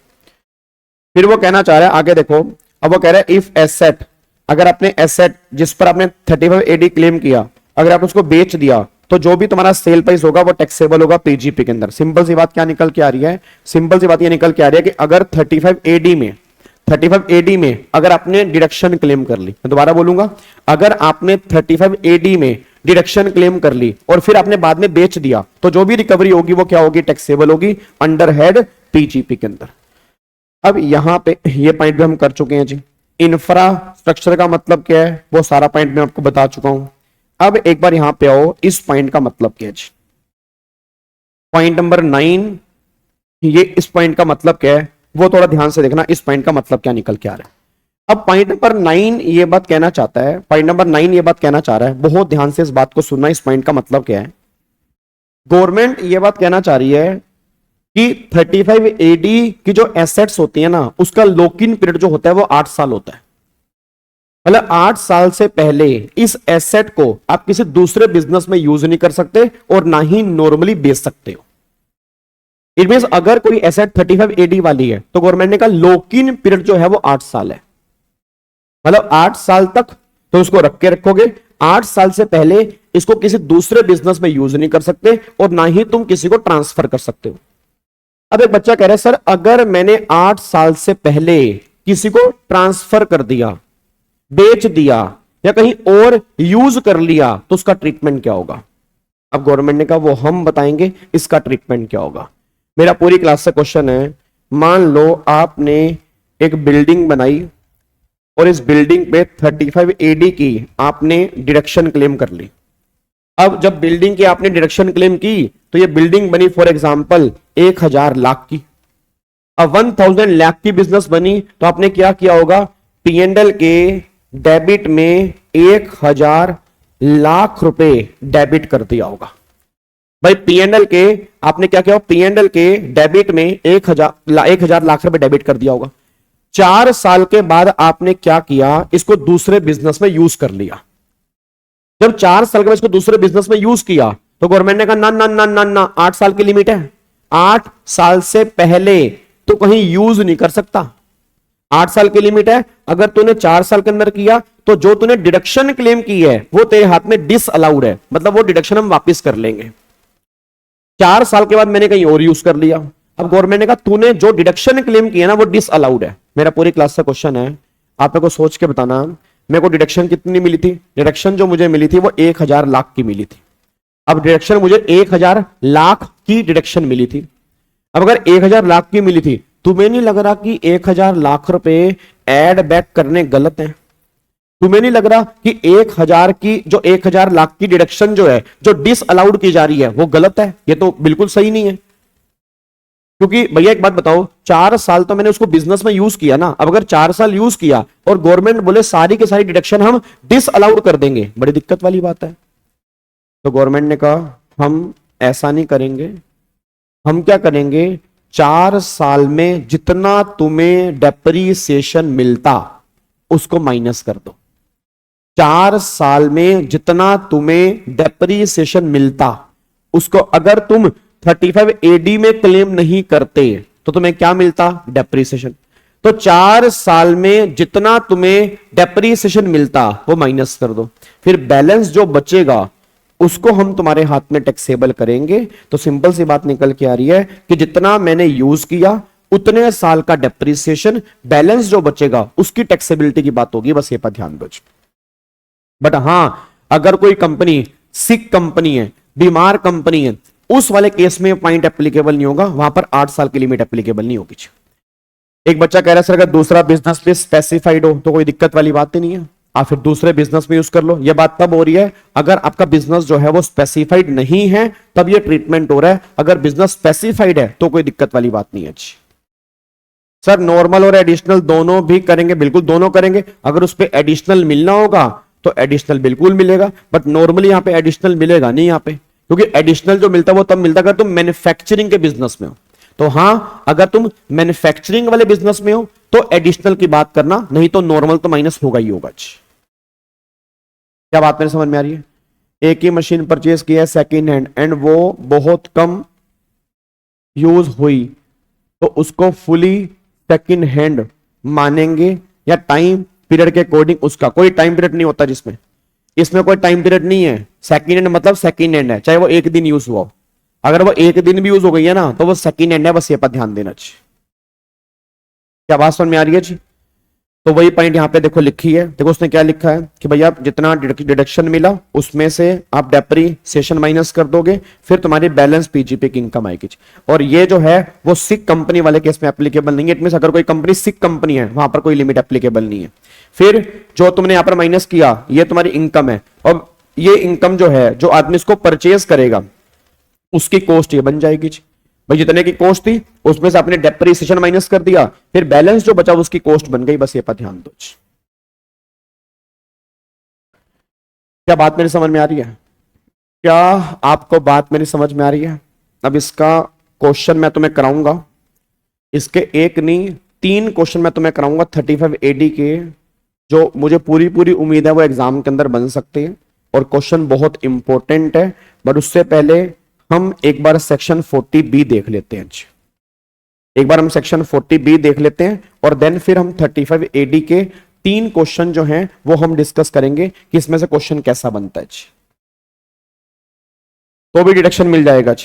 फिर वो कहना चाह रहा है आगे देखो, अब वो कह रहा है इफ एसेट, अगर आपने एसेट जिस पर आपने 35 एडी क्लेम किया अगर आप उसको बेच दिया तो जो भी तुम्हारा सेल प्राइस होगा वो टैक्सेबल होगा पीजीपी के अंदर। सिंपल सी बात क्या निकल के आ रही है, सिंपल सी बात ये निकल के आ रही है कि अगर 35 एडी में अगर आपने डिडक्शन क्लेम कर ली, मैं दोबारा बोलूंगा, अगर आपने 35 एडी में डिडक्शन क्लेम कर ली और फिर आपने बाद में बेच दिया, तो जो भी रिकवरी होगी वो क्या होगी, टैक्सेबल होगी अंडर हेड पीजीपी के अंदर। अब यहां पे ये पॉइंट भी हम कर चुके हैं जी। इंफ्रास्ट्रक्चर का मतलब क्या है वो सारा पॉइंट मैं आपको बता चुका हूं। अब एक बार यहां पे आओ, इस पॉइंट का मतलब क्या है जी, पॉइंट नंबर 9, ये इस पॉइंट का मतलब क्या है वो थोड़ा ध्यान से देखना, इस पॉइंट का मतलब क्या निकल के आ रहा है। अब पॉइंट नंबर 9 ये बात कहना चाहता है, पॉइंट नंबर 9 ये बात कहना चाह रहा है, बहुत ध्यान से इस बात को सुनना, इस पॉइंट का मतलब क्या है। गवर्नमेंट ये बात कहना चाह रही है कि 35 एडी की जो एसेट्स होती है ना, उसका लॉक इन पीरियड जो होता है वो 8 साल होता है। मतलब 8 साल से पहले इस एसेट को आप किसी दूसरे बिजनेस में यूज नहीं कर सकते और ना ही नॉर्मली बेच सकते हो। इट मींस अगर कोई एसेट 35 एडी वाली है तो गवर्नमेंट ने कहा लॉक इन पीरियड जो है वो 8 साल है। मतलब 8 साल तक तो उसको रख के रखोगे, 8 साल से पहले इसको किसी दूसरे बिजनेस में यूज नहीं कर सकते और ना ही तुम किसी को ट्रांसफर कर सकते हो। अब एक बच्चा कह रहा है सर अगर मैंने 8 साल से पहले किसी को ट्रांसफर कर दिया, बेच दिया या कहीं और यूज कर लिया तो उसका ट्रीटमेंट क्या होगा। अब गवर्नमेंट ने कहा वो हम बताएंगे इसका ट्रीटमेंट क्या होगा। मेरा पूरी क्लास से क्वेश्चन है, मान लो आपने एक बिल्डिंग बनाई और इस बिल्डिंग पे 35 एडी की आपने डिडक्शन क्लेम कर ली। अब जब बिल्डिंग की आपने डिडक्शन क्लेम की तो ये बिल्डिंग बनी फॉर एग्जांपल 1000 लाख की। अब 1000 लाख की बिजनेस बनी तो आपने क्या किया होगा, पीएनएल के डेबिट में 1000 लाख रुपए डेबिट कर दिया होगा। भाई पीएनएल के आपने क्या किया, पीएनएल के डेबिट में 1000 लाख रुपए डेबिट कर दिया होगा। 4 साल के बाद आपने क्या किया, इसको दूसरे बिजनेस में यूज कर लिया। जब 4 साल के बाद इसको दूसरे बिजनेस में यूज किया तो गवर्नमेंट ने कहा ना ना ना ना ना, 8 साल की लिमिट है, 8 साल से पहले तो कहीं यूज नहीं कर सकता। 8 साल की लिमिट है, अगर तूने 4 साल के अंदर किया तो जो तूने डिडक्शन क्लेम की है वो तेरे हाथ में डिसअलाउड है, मतलब वो डिडक्शन हम वापस कर लेंगे। 4 साल के बाद मैंने कहीं और यूज कर लिया, अब गवर्नमेंट ने कहा तूने जो डिडक्शन क्लेम किया ना वो डिसअलाउड है। मेरा पूरी क्लास का क्वेश्चन है, आप मेरे को सोच के बताना, मेरे को डिडक्शन कितनी मिली थी, डिडक्शन जो मुझे मिली थी वो 1000 लाख की मिली थी। अब डिडक्शन मुझे 1000 लाख की डिडक्शन मिली थी। अब अगर 1000 लाख की मिली थी, तुम्हें नहीं लग रहा कि 1000 लाख रुपए एड बैक करने गलत है? तुम्हें नहीं लग रहा कि 1000 लाख की डिडक्शन जो है, जो डिसअलाउड की जा रही है वो गलत है? ये तो बिल्कुल सही नहीं है। क्योंकि भैया एक बात बताओ, 4 साल तो मैंने उसको बिजनेस में यूज किया ना। अब अगर 4 साल यूज किया और गवर्नमेंट बोले सारी की सारी डिडक्शन हम डिसअलाउड कर देंगे, बड़ी दिक्कत वाली बात है। तो गवर्नमेंट ने कहा हम ऐसा नहीं करेंगे, हम क्या करेंगे, 4 साल में जितना तुम्हें डेप्रीसिएशन मिलता उसको माइनस कर दो। 4 साल में जितना तुम्हें डेप्रीसिएशन मिलता उसको, अगर तुम 35 एडी में क्लेम नहीं करते तो तुम्हें क्या मिलता, डेप्रीसिएशन। तो 4 साल में जितना तुम्हें डेप्रीसिएशन मिलता वो माइनस कर दो, फिर बैलेंस जो बचेगा उसको हम तुम्हारे हाथ में टैक्सेबल करेंगे। तो सिंपल सी बात निकल के आ रही है कि जितना मैंने यूज किया उतने साल का डेप्रीसिएशन, बैलेंस जो बचेगा उसकी टैक्सेबिलिटी की बात होगी। बस ये पर ध्यान दो। बट हां, अगर कोई कंपनी सिक कंपनी है, बीमार कंपनी है, उस वाले केस में पॉइंट एप्लीकेबल नहीं होगा, वहां पर 8 साल की लिमिट एप्लीकेबल नहीं होगी। एक बच्चा कह रहा है सर अगर दूसरा बिजनेस भी स्पेसिफाइड हो तो कोई दिक्कत वाली बात ही नहीं है, आप फिर दूसरे बिजनेस में यूज कर लो। यह बात तब हो रही है अगर आपका बिजनेस जो है वो स्पेसिफाइड नहीं है, तब ये ट्रीटमेंट हो रहा है। अगर बिजनेस स्पेसिफाइड है तो कोई दिक्कत वाली बात नहीं है। सर नॉर्मल और एडिशनल दोनों भी करेंगे, बिल्कुल दोनों करेंगे। अगर उस पर एडिशनल मिलना होगा तो एडिशनल बिल्कुल मिलेगा, बट नॉर्मली यहां पे एडिशनल मिलेगा नहीं यहां पे, क्योंकि एडिशनल जो मिलता है वो तब मिलता है अगर तुम मैन्युफैक्चरिंग के बिजनेस में हो। तो हां, अगर तुम मैन्युफैक्चरिंग वाले बिजनेस में हो तो एडिशनल की बात करना, नहीं तो नॉर्मल तो माइनस होगा ही होगा। क्या बात मेरे समझ में आ रही है? एक ही मशीन परचेज किया है सेकेंड हैंड एंड वो बहुत कम यूज हुई तो उसको फुली सेकेंड हैंड मानेंगे या टाइम पीरियड के अकॉर्डिंग? उसका कोई टाइम पीरियड नहीं होता जिसमें, इसमें कोई टाइम पीरियड नहीं है। सेकेंड हैंड मतलब सेकेंड हैंड है, चाहे वो एक दिन यूज हुआ हो। अगर वो एक दिन भी यूज हो गई है ना तो वो सेकेंड हैंड है, बस ये पर ध्यान देना चाहिए। क्या बात समझ में आ रही है जी? तो वही पॉइंट यहाँ पे देखो लिखी है, देखो उसने क्या लिखा है कि भैया जितना डिडक्शन मिला उसमें से आप डेप्रीसिएशन माइनस कर दोगे, फिर तुम्हारी बैलेंस पीजीपी की इनकम आएगी। और ये जो है वो सिक कंपनी वाले केस में एप्लीकेबल नहीं है। इट मींस अगर कोई कंपनी सिक कंपनी है वहां पर कोई लिमिट एप्लीकेबल नहीं है। फिर जो तुमने यहां पर माइनस किया ये तुम्हारी इनकम है, और ये इनकम जो है जो आदमी इसको परचेज करेगा उसकी कॉस्ट ये बन जाएगी जी। भाई जितने की कॉस्ट थी उसमें से आपने डेप्रीसिएशन माइनस कर दिया, फिर बैलेंस जो बचा उसकी कॉस्ट बन गई, बस ये पर ध्यान दो। क्या बात मेरी समझ में आ रही है? क्या आपको बात मेरी समझ में आ रही है? अब इसका क्वेश्चन मैं तुम्हें कराऊंगा, इसके एक नहीं 3 क्वेश्चन मैं तुम्हें कराऊंगा 35 AD के, जो मुझे पूरी पूरी उम्मीद है वो एग्जाम के अंदर बन सकते हैं और क्वेश्चन बहुत इंपॉर्टेंट है। बट उससे पहले हम एक बार सेक्शन 40B देख लेते हैं। एक बार हम सेक्शन 40B देख लेते हैं और देन फिर हम 35 AD के 3 क्वेश्चन जो हैं वो हम डिस्कस करेंगे कि इसमें से क्वेश्चन कैसा बनता है। तो भी डिडक्शन मिल जाएगा।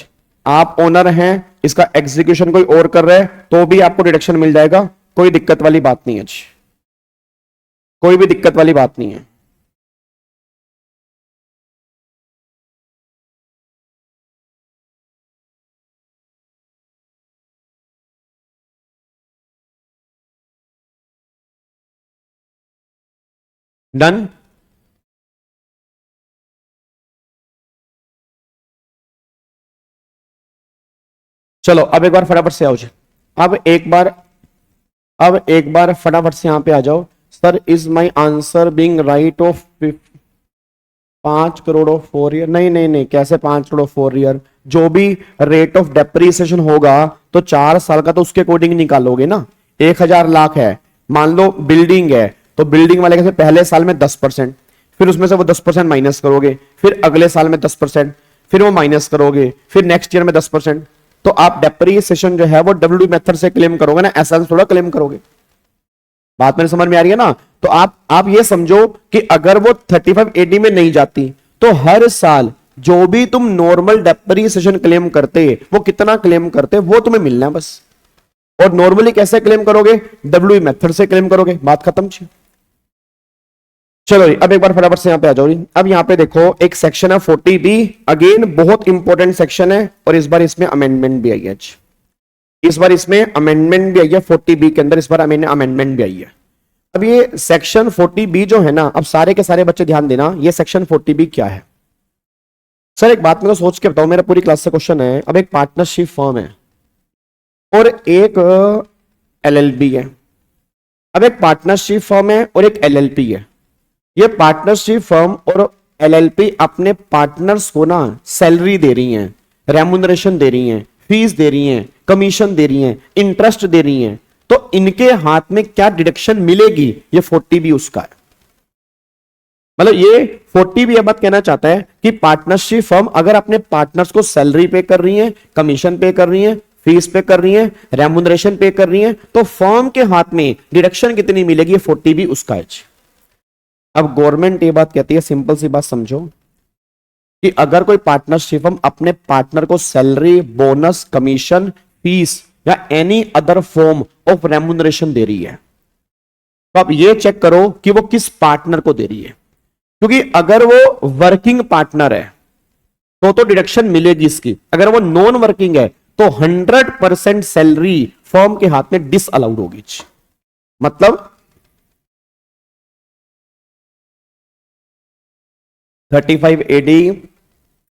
आप ओनर हैं, इसका एग्जीक्यूशन कोई और कर रहा है तो भी आपको डिडक्शन मिल जाएगा, कोई दिक्कत वाली बात नहीं है, कोई भी दिक्कत वाली बात नहीं है। डन। चलो अब एक बार फटाफट से आओ जी। अब एक बार फटाफट से यहां पे आ जाओ। Sir is my answer being right of 5 crore of 4 year? नहीं नहीं नहीं, कैसे 5 करोड़ ऑफ 4 ईयर? जो भी रेट ऑफ डेप्रीसिएशन होगा तो 4 साल का तो उसके अकॉर्डिंग निकालोगे ना। 1000 लाख है, मान लो बिल्डिंग है, तो बिल्डिंग वाले कैसे पहले साल में 10%, फिर उसमें से वो 10% माइनस करोगे, फिर अगले साल में 10%, फिर वो माइनस करोगे, फिर नेक्स्ट ईयर में 10%। तो आप डेप्रीसिएशन जो है वो डब्ल्यू मेथड से क्लेम करोगे ना, ऐसा थोड़ा क्लेम करोगे। बात मेरे समझ में आ रही है ना? तो आप ये समझो कि अगर वो 35 AD में नहीं जाती तो हर साल जो भी तुम नॉर्मल डेप्रीसिएशन क्लेम करते, वो कितना क्लेम करते वो तुम्हें मिलना है बस। और नॉर्मली कैसे क्लेम करोगे? डब्ल्यू मेथड से क्लेम करोगे, बात खत्म। चलो अब एक बार फटाफट से यहां पे आ जाओ। अब यहां पे देखो एक सेक्शन है 40B, अगेन बहुत इंपॉर्टेंट सेक्शन है और इस बार इसमें अमेंडमेंट भी आई है। इस बार इसमें अमेंडमेंट भी आई है 40B के अंदर, इस बार अमेंडमेंट भी आई है। अब ये सेक्शन 40B जो है ना, अब सारे के सारे बच्चे ध्यान देना, ये सेक्शन 40B क्या है? सर एक बात मेरे को सोच के बताओ, मेरा पूरी क्लास से क्वेश्चन है। अब एक पार्टनरशिप फर्म है और एक LLP है। अब एक पार्टनरशिप फर्म है और एक LLP है। ये पार्टनरशिप फर्म और LLP अपने पार्टनर्स को ना सैलरी दे रही हैं, रेम्यूनरेशन दे रही हैं, फीस दे रही हैं, कमीशन दे रही हैं, इंटरेस्ट दे रही हैं। तो इनके हाथ में क्या डिडक्शन मिलेगी? ये 40B उसका है। मतलब ये 40B ये बात कहना चाहता है कि पार्टनरशिप फर्म अगर अपने पार्टनर्स को सैलरी पे कर रही है, कमीशन पे कर रही है, फीस पे कर रही है, रेम्यूनरेशन पे कर रही है, तो फर्म के हाथ में डिडक्शन कितनी मिलेगी? 40B उसका है। अब गवर्नमेंट ये बात कहती है, सिंपल सी बात समझो, कि अगर कोई पार्टनरशिप फर्म अपने पार्टनर को सैलरी, बोनस, कमीशन, फीस या any other form of remuneration दे रही है, तो आप ये चेक करो कि वो किस पार्टनर को दे रही है। क्योंकि अगर वो वर्किंग पार्टनर है तो डिडक्शन मिलेगी इसकी। अगर वो नॉन वर्किंग है तो 100% सैलरी फर्म के हाथ में डिसअलाउड होगी। मतलब 35 AD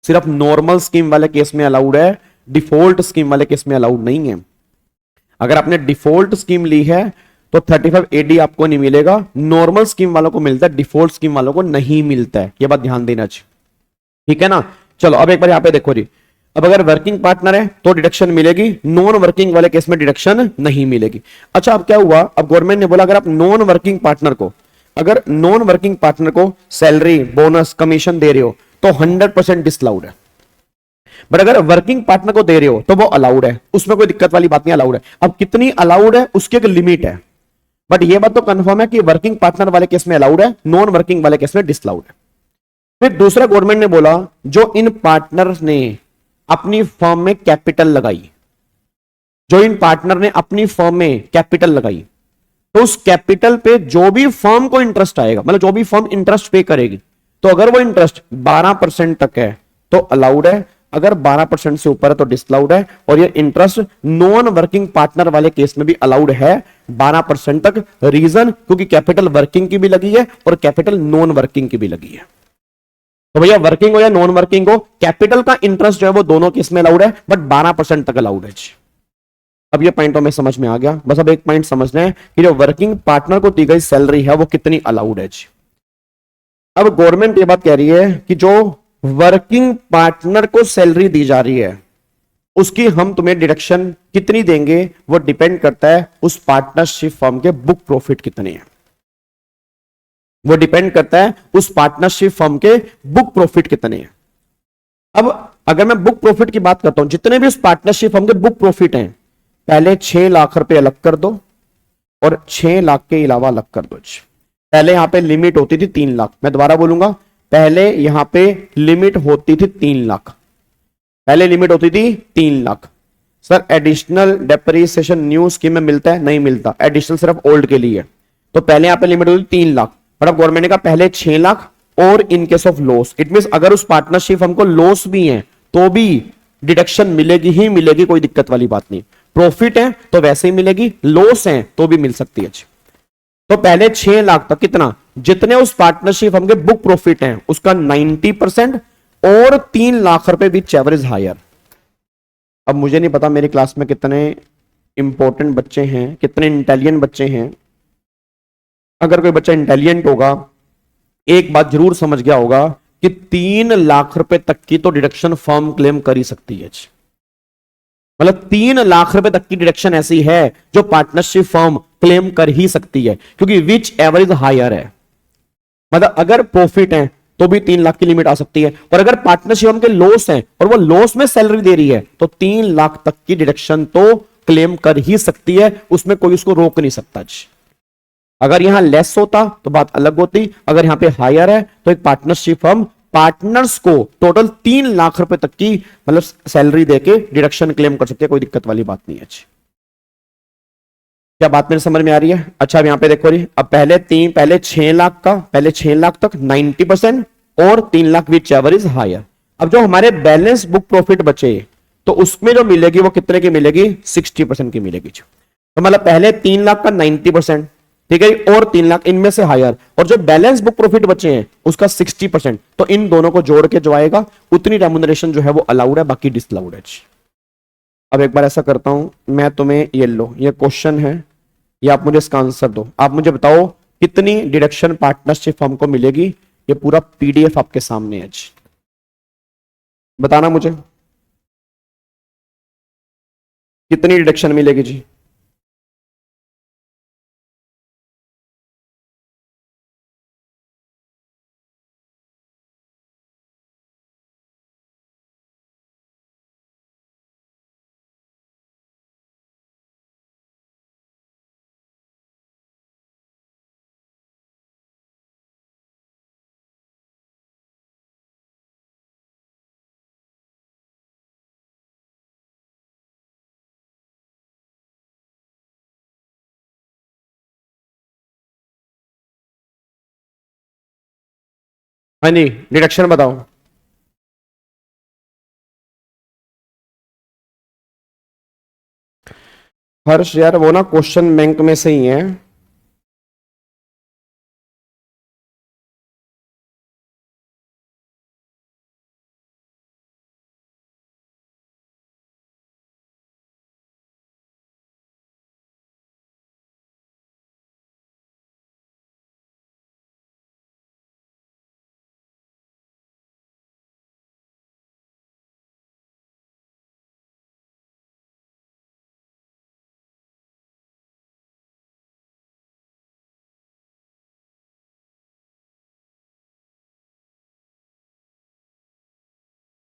सिर्फ नॉर्मल स्कीम वाले केस में अलाउड है, डिफॉल्ट स्कीम वाले केस में अलाउड नहीं है। अगर आपने डिफॉल्ट स्कीम ली है तो 35 AD आपको नहीं मिलेगा, नॉर्मल स्कीम वालों को मिलता है, डिफॉल्ट स्कीम वालों को नहीं मिलता है। ये बात ध्यान देना चाहिए, ठीक है ना? चलो अब एक बार यहां पे देखो जी। अब अगर वर्किंग पार्टनर है तो डिडक्शन मिलेगी, नॉन वर्किंग वाले केस में डिडक्शन नहीं मिलेगी। अच्छा अब क्या हुआ? अब गवर्नमेंट ने बोला अगर आप नॉन वर्किंग पार्टनर को सैलरी, बोनस, कमीशन दे रहे हो तो 100% डिसअलाउड है। बट अगर वर्किंग पार्टनर को दे रहे हो तो वो अलाउड है, उसमें कोई दिक्कत वाली बात नहीं, अलाउड है। अब कितनी अलाउड है उसकी एक लिमिट है, बट ये बात तो कंफर्म है कि वर्किंग पार्टनर वाले केस में अलाउड है, नॉन वर्किंग वाले केस में डिसअलाउड है। फिर दूसरा गवर्नमेंट ने बोला जो इन पार्टनर्स ने अपनी फर्म में कैपिटल लगाई, जो इन पार्टनर ने अपनी फर्म में कैपिटल लगाई, तो उस कैपिटल पे जो भी फर्म को इंटरेस्ट आएगा, मतलब जो भी फर्म इंटरेस्ट पे करेगी, तो अगर वो इंटरेस्ट 12% तक है तो अलाउड है, अगर 12% से ऊपर है तो डिसअलाउड है। और ये इंटरेस्ट नॉन वर्किंग पार्टनर वाले केस में भी अलाउड है 12% तक। रीजन, क्योंकि कैपिटल वर्किंग की भी लगी है और कैपिटल नॉन वर्किंग की भी लगी है। तो भैया वर्किंग हो या नॉन वर्किंग हो, कैपिटल का इंटरेस्ट जो है वो दोनों केस में अलाउड है, बट 12% तक अलाउड है। अब ये पॉइंट हमें समझ में आ गया। बस अब एक पॉइंट समझना है कि जो वर्किंग पार्टनर को दी गई सैलरी है वो कितनी अलाउड है। अब गवर्नमेंट ये बात कह रही है कि जो वर्किंग पार्टनर को सैलरी दी जा रही है उसकी हम तुम्हें डिडक्शन कितनी देंगे, वो डिपेंड करता है उस पार्टनरशिप फर्म के बुक प्रॉफिट कितने हैं। वो डिपेंड करता है उस पार्टनरशिप फर्म के बुक प्रॉफिट कितने हैं। अब अगर मैं बुक प्रॉफिट की बात करता हूं, जितने भी उस पार्टनरशिप फर्म के बुक प्रॉफिट हैं, पहले 6 लाख रुपए अलग कर दो और 6 लाख के अलावा अलग कर दो। पहले यहां पे लिमिट होती थी 3 लाख, मैं दोबारा बोलूंगा, पहले यहां पे लिमिट होती थी 3 लाख, पहले लिमिट होती थी 3 lakh. Sir additional depreciation new scheme में मिलता है? नहीं मिलता, एडिशनल सिर्फ ओल्ड के लिए। तो पहले यहां पे लिमिट होती थी 3 लाख, और अब गवर्नमेंट ने कहा पहले 6 लाख और in case of loss, it mean अगर उस पार्टनरशिप हमको लॉस भी है तो भी डिडक्शन मिलेगी ही मिलेगी, कोई दिक्कत वाली बात नहीं। प्रॉफिट है तो वैसे ही मिलेगी, लॉस है तो भी मिल सकती है। तो पहले 6 लाख तक कितना, जितने उस पार्टनरशिप हमके बुक प्रॉफिट हैं उसका 90% और 3 लाख रुपए विच एवर इज हायर। अब मुझे नहीं पता मेरी क्लास में कितने इंपॉर्टेंट बच्चे हैं, कितने इंटेलिजेंट बच्चे हैं। अगर कोई बच्चा इंटेलिजेंट होगा, एक बात जरूर समझ गया होगा कि 3 लाख रुपए तक की तो डिडक्शन फर्म क्लेम कर ही सकती है। मतलब 3 लाख रुपए तक की डिडक्शन ऐसी है जो पार्टनरशिप फर्म क्लेम कर ही सकती है, क्योंकि विच एवर इज हायर है। मतलब अगर प्रॉफिट है तो भी 3 लाख की लिमिट आ सकती है, और अगर पार्टनरशिप फर्म के लॉस है और वो लॉस में सैलरी दे रही है तो 3 लाख तक की डिडक्शन तो क्लेम कर ही सकती है, उसमें कोई उसको रोक नहीं सकता। अगर यहां लेस होता तो बात अलग होती, अगर यहां पे हायर है तो एक पार्टनरशिप फर्म पार्टनर्स को टोटल 3 लाख रुपए तक की मतलब सैलरी देके डिडक्शन क्लेम कर सकते हैं, कोई दिक्कत वाली बात नहीं है। क्या बात मेरे समझ में आ रही है? अच्छा अब यहां पे देखो जी, अब पहले 6 लाख का, पहले 6 लाख तक 90% और 3 lakh whichever is higher. अब जो हमारे बैलेंस बुक प्रॉफिट बचे तो उसमें जो मिलेगी वो कितने की मिलेगी? 60% की मिलेगी। तो मतलब पहले 3 लाख का 90%, ठीक है, और 3 लाख इनमें से हायर, और जो बैलेंस बुक प्रॉफिट बचे हैं उसका 60%। तो इन दोनों को जोड़ के जो आएगा उतनी रेम्युनरेशन जो है वो अलाउड है, बाकी डिसअलाउड है। अब एक बार ऐसा करता हूं, मैं तुम्हें ये लो, ये क्वेश्चन है, ये आप मुझे इसका आंसर दो। आप मुझे बताओ कितनी डिडक्शन पार्टनरशिप फर्म को मिलेगी। ये पूरा पीडीएफ आपके सामने है, बताना मुझे कितनी डिडक्शन मिलेगी जी। हाँ जी, डिडक्शन बताओ। हर्ष यार वो ना क्वेश्चन बैंक में से ही है।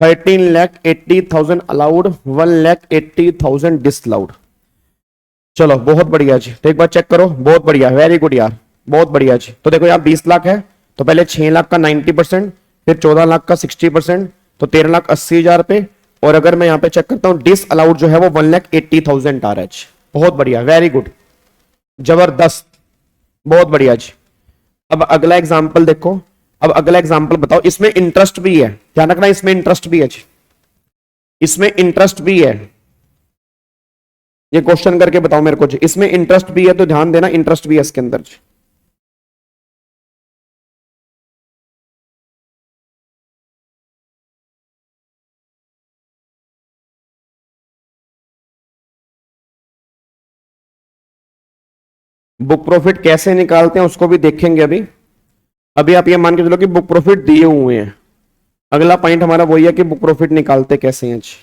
$13,80,000 अलाउड, 1,80,000 डिसअलाउड। चलो बहुत बढ़िया जी, तो एक बार चेक करो, बहुत बढ़िया, वेरी गुड यार, बहुत बढ़िया जी। तो देखो यहाँ 20 लाख है तो पहले 6 लाख का 90%, फिर 14 लाख का 60% तो 13,80,000 पे। और अगर मैं यहाँ पे चेक करता हूँ डिस अलाउड जो है वो 1,80,000 आ रहा है जी। बहुत बढ़िया, वेरी गुड, जबरदस्त, बहुत बढ़िया जी। अब अगला एग्जाम्पल देखो, अब अगला एग्जाम्पल बताओ, इसमें इंटरेस्ट भी है, ध्यान रखना इसमें इंटरेस्ट भी है जी, इसमें इंटरेस्ट भी है। ये क्वेश्चन करके बताओ मेरे को जी, इसमें इंटरेस्ट भी है, तो ध्यान देना इंटरेस्ट भी है इसके अंदर जी। बुक प्रॉफिट कैसे निकालते हैं उसको भी देखेंगे अभी। अभी आप ये मान के चलो कि बुक प्रॉफिट दिए हुए हैं, अगला पॉइंट हमारा वही है कि बुक प्रॉफिट निकालते कैसे हैं जी।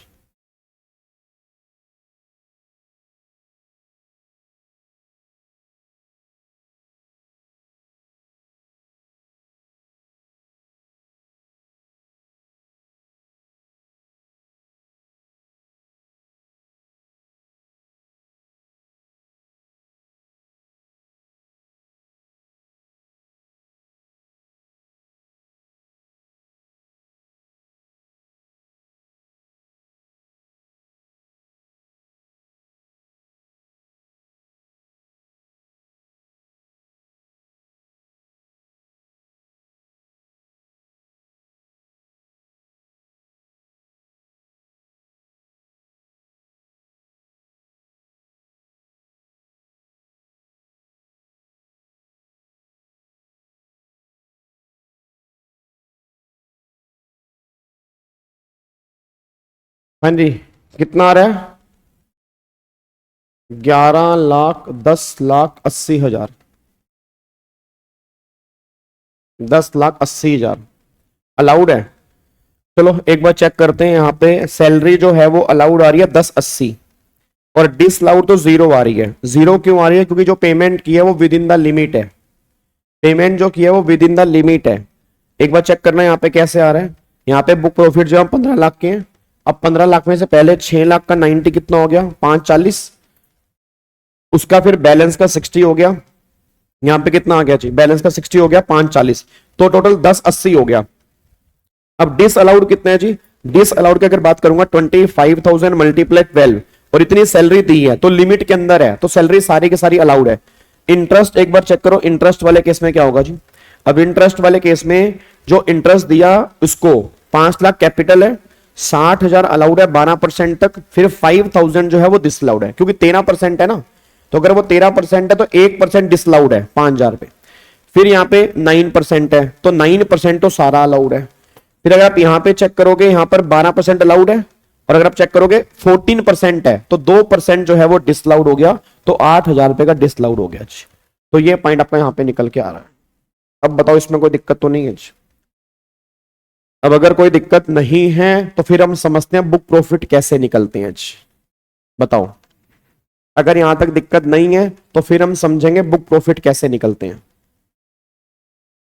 हाँ जी, कितना आ रहा है? 11,10,80,000, 10,80,000 अलाउड है। चलो एक बार चेक करते हैं, यहाँ पे सैलरी जो है वो अलाउड आ रही है 10,80 और डिसअलाउड तो जीरो आ रही है। जीरो क्यों आ रही है? क्योंकि जो पेमेंट की है वो विद इन द लिमिट है, पेमेंट जो की है वो विद इन द लिमिट है। एक बार चेक करना यहाँ पे कैसे आ रहा है। यहाँ पे बुक प्रॉफिट जो है 15 लाख के हैं, अब 15 लाख में से पहले 6 लाख का 90 कितना हो गया? 540, उसका फिर बैलेंस का 60 हो गया, यहाँ पे कितना आ गया जी? बैलेंस का 60 हो गया 540, तो टोटल 1080 हो गया। अब डिस अलाउड कितने हैं जी? डिस अलाउड की अगर बात करूंगा 25,000 मल्टीप्लाई 12 और इतनी सैलरी दी है तो लिमिट के अंदर है, तो सैलरी सारी की सारी अलाउड है। इंटरेस्ट एक बार चेक करो, इंटरेस्ट वाले केस में क्या होगा जी? अब इंटरेस्ट वाले केस में जो इंटरेस्ट दिया उसको 5 लाख कैपिटल है, 60,000 अलाउड है 12% तक, फिर 5,000 जो है वो डिसअलाउड है, क्योंकि 13% है ना, तो अगर वो 13% है तो 1% डिसअलाउड है 5,000 पे। फिर यहाँ पे 9% है तो 9% तो सारा अलाउड है। फिर अगर आप यहाँ पे चेक करोगे, यहाँ पर 12% अलाउड है, और अगर आप चेक करोगे 14% है तो 2% जो है वो डिसअलाउड हो गया, तो 8,000 रुपए का डिसअलाउड हो गया जी। तो ये पॉइंट आपका यहाँ पे निकल के आ रहा है। अब बताओ इसमें कोई दिक्कत तो नहीं है जी? अब अगर कोई दिक्कत नहीं है तो फिर हम समझते हैं बुक प्रॉफिट कैसे निकलते हैं जी। बताओ, अगर यहां तक दिक्कत नहीं है तो फिर हम समझेंगे बुक प्रॉफिट कैसे निकलते हैं।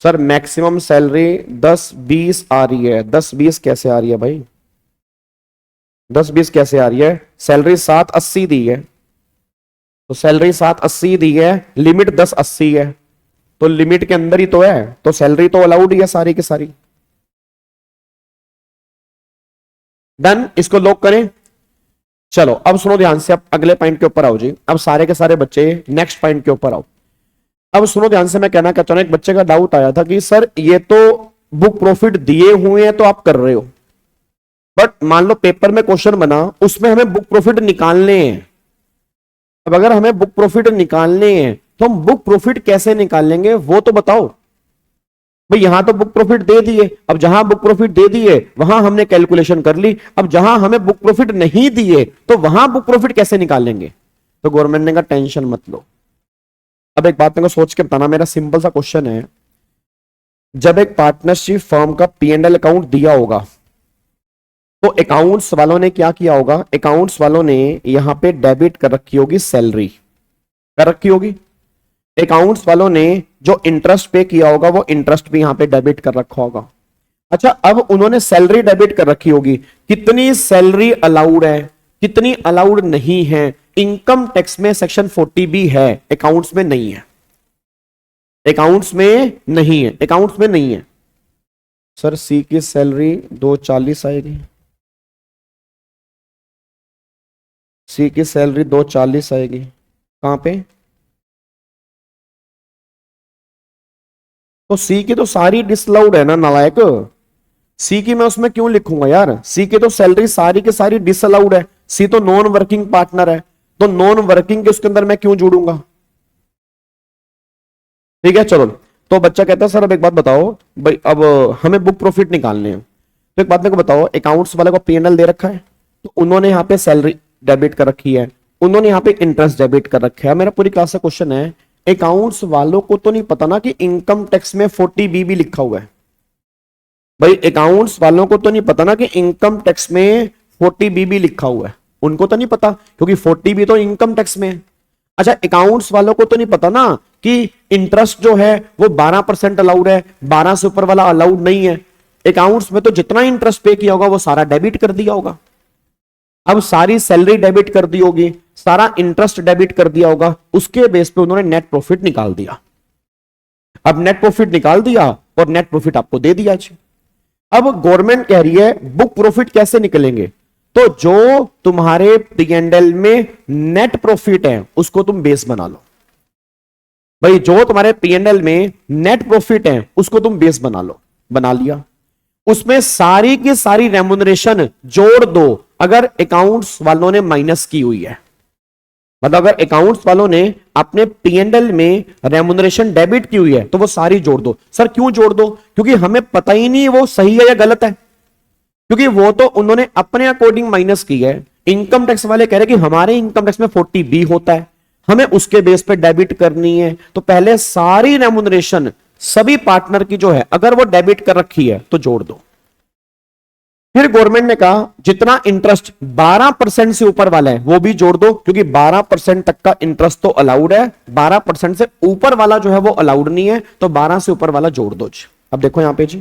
सर मैक्सिमम सैलरी 10-20 आ रही है, 10-20 कैसे आ रही है भाई? 10-20 कैसे आ रही है? सैलरी 780 दी है, तो सैलरी 780 दी है, लिमिट 1080 है, तो लिमिट के अंदर ही तो है, तो सैलरी तो अलाउड ही है सारी की सारी। डन, इसको लॉक करें। चलो अब सुनो ध्यान से, अब अगले पॉइंट के ऊपर आओ जी। अब सारे के सारे बच्चे नेक्स्ट पॉइंट के ऊपर आओ। अब सुनो ध्यान से, मैं कहना चाहता हूं, एक बच्चे का डाउट आया था कि सर ये तो बुक प्रॉफिट दिए हुए हैं तो आप कर रहे हो, बट मान लो पेपर में क्वेश्चन बना उसमें हमें बुक प्रॉफिट निकालने हैं। अब अगर हमें बुक प्रॉफिट निकालने हैं तो हम बुक प्रॉफिट कैसे निकालेंगे वो तो बताओ भाई। यहां तो बुक प्रॉफिट दे दिए, अब जहां बुक प्रॉफिट दे दिए वहां हमने कैलकुलेशन कर ली, अब जहां हमें बुक प्रॉफिट नहीं दिए तो वहां बुक प्रॉफिट कैसे निकालेंगे? तो गवर्नमेंट ने कहा टेंशन मत लो। अब एक बात मेरे को सोच के बताना, मेरा सिंपल सा क्वेश्चन है, जब एक पार्टनरशिप फर्म का P&L अकाउंट दिया होगा तो अकाउंट्स वालों ने क्या किया होगा? अकाउंट्स वालों ने यहां पे डेबिट कर रखी होगी सैलरी, कर रखी होगी। अकाउंट्स वालों ने जो इंटरेस्ट पे किया होगा वो इंटरेस्ट भी यहां पे डेबिट कर रखा होगा। अच्छा, अब उन्होंने सैलरी डेबिट कर रखी होगी, कितनी सैलरी अलाउड है, कितनी अलाउड नहीं है। इनकम टैक्स में सेक्शन 40B है, अकाउंट्स में नहीं है, अकाउंट्स में नहीं है, अकाउंट्स में नहीं है। सर सी की सैलरी 240 आएगी, सी की सैलरी 240 आएगी, कहाँ पे? तो सी की तो सारी डिसअलाउड है ना नालायक, सी की मैं उसमें क्यों लिखूंगा यार, सी की तो सैलरी सारी की सारी डिसअलाउड है, सी तो नॉन वर्किंग पार्टनर है, तो नॉन वर्किंग के उसके अंदर मैं क्यों जोड़ूंगा? ठीक है चलो। तो बच्चा कहता है सर अब एक बात बताओ भाई, अब हमें बुक प्रॉफिट निकालने हैं, तो एक बात मेरे को बताओ, अकाउंट्स वाले को पीएनएल दे रखा है, तो उन्होंने यहाँ पे सैलरी डेबिट कर रखी है, उन्होंने यहाँ पे इंटरेस्ट डेबिट कर रखा है। मेरा पूरी क्लास का क्वेश्चन है, अकाउंट्स वालों को तो नहीं पता ना कि इनकम टैक्स में 40B भी लिखा हुआ है। भाई अकाउंट्स वालों को तो नहीं पता ना कि इनकम टैक्स में 40B भी लिखा हुआ है, उनको तो नहीं पता क्योंकि 40B तो इनकम टैक्स में है। अच्छा अकाउंट्स वालों को तो नहीं पता ना कि इंटरेस्ट जो है वो 12% अलाउड है, 12 से ऊपर वाला अलाउड नहीं है। अकाउंट्स में तो जितना इंटरेस्ट पे किया होगा वो सारा डेबिट कर दिया होगा। अब सारी सैलरी डेबिट कर दी होगी, सारा इंटरेस्ट डेबिट कर दिया होगा, उसके बेस पे उन्होंने नेट प्रॉफिट निकाल दिया। अब नेट प्रॉफिट निकाल दिया और नेट प्रॉफिट आपको दे दिया जी। अब गवर्नमेंट कह रही है बुक प्रॉफिट कैसे निकलेंगे, तो जो तुम्हारे पीएनएल में नेट प्रॉफिट है उसको तुम बेस बना लो। भाई जो तुम्हारे पीएनएल में नेट प्रॉफिट है उसको तुम बेस बना लो, बना लिया, उसमें सारी की सारी रेम्युनरेशन जोड़ दो अगर अकाउंट्स वालों ने माइनस की हुई है, मतलब अगर अकाउंट्स वालों ने अपने पीएनएल में रेम्युनरेशन डेबिट की हुई है तो वो सारी जोड़ दो। सर क्यों जोड़ दो? क्योंकि हमें पता ही नहीं वो सही है या गलत है, क्योंकि वो तो उन्होंने अपने अकॉर्डिंग माइनस की है। इनकम टैक्स वाले कह रहे कि हमारे इनकम टैक्स में 40B होता है, हमें उसके बेस पे डेबिट करनी है, तो पहले सारी रेम्युनरेशन सभी पार्टनर की जो है अगर वो डेबिट कर रखी है तो जोड़ दो। फिर गवर्नमेंट ने कहा जितना इंटरेस्ट 12% से ऊपर वाला है वो भी जोड़ दो, क्योंकि 12% तक का इंटरेस्ट तो अलाउड है, 12% से ऊपर वाला जो है वो अलाउड नहीं है, तो 12 से ऊपर वाला जोड़ दो जी। अब देखो यहां पे जी,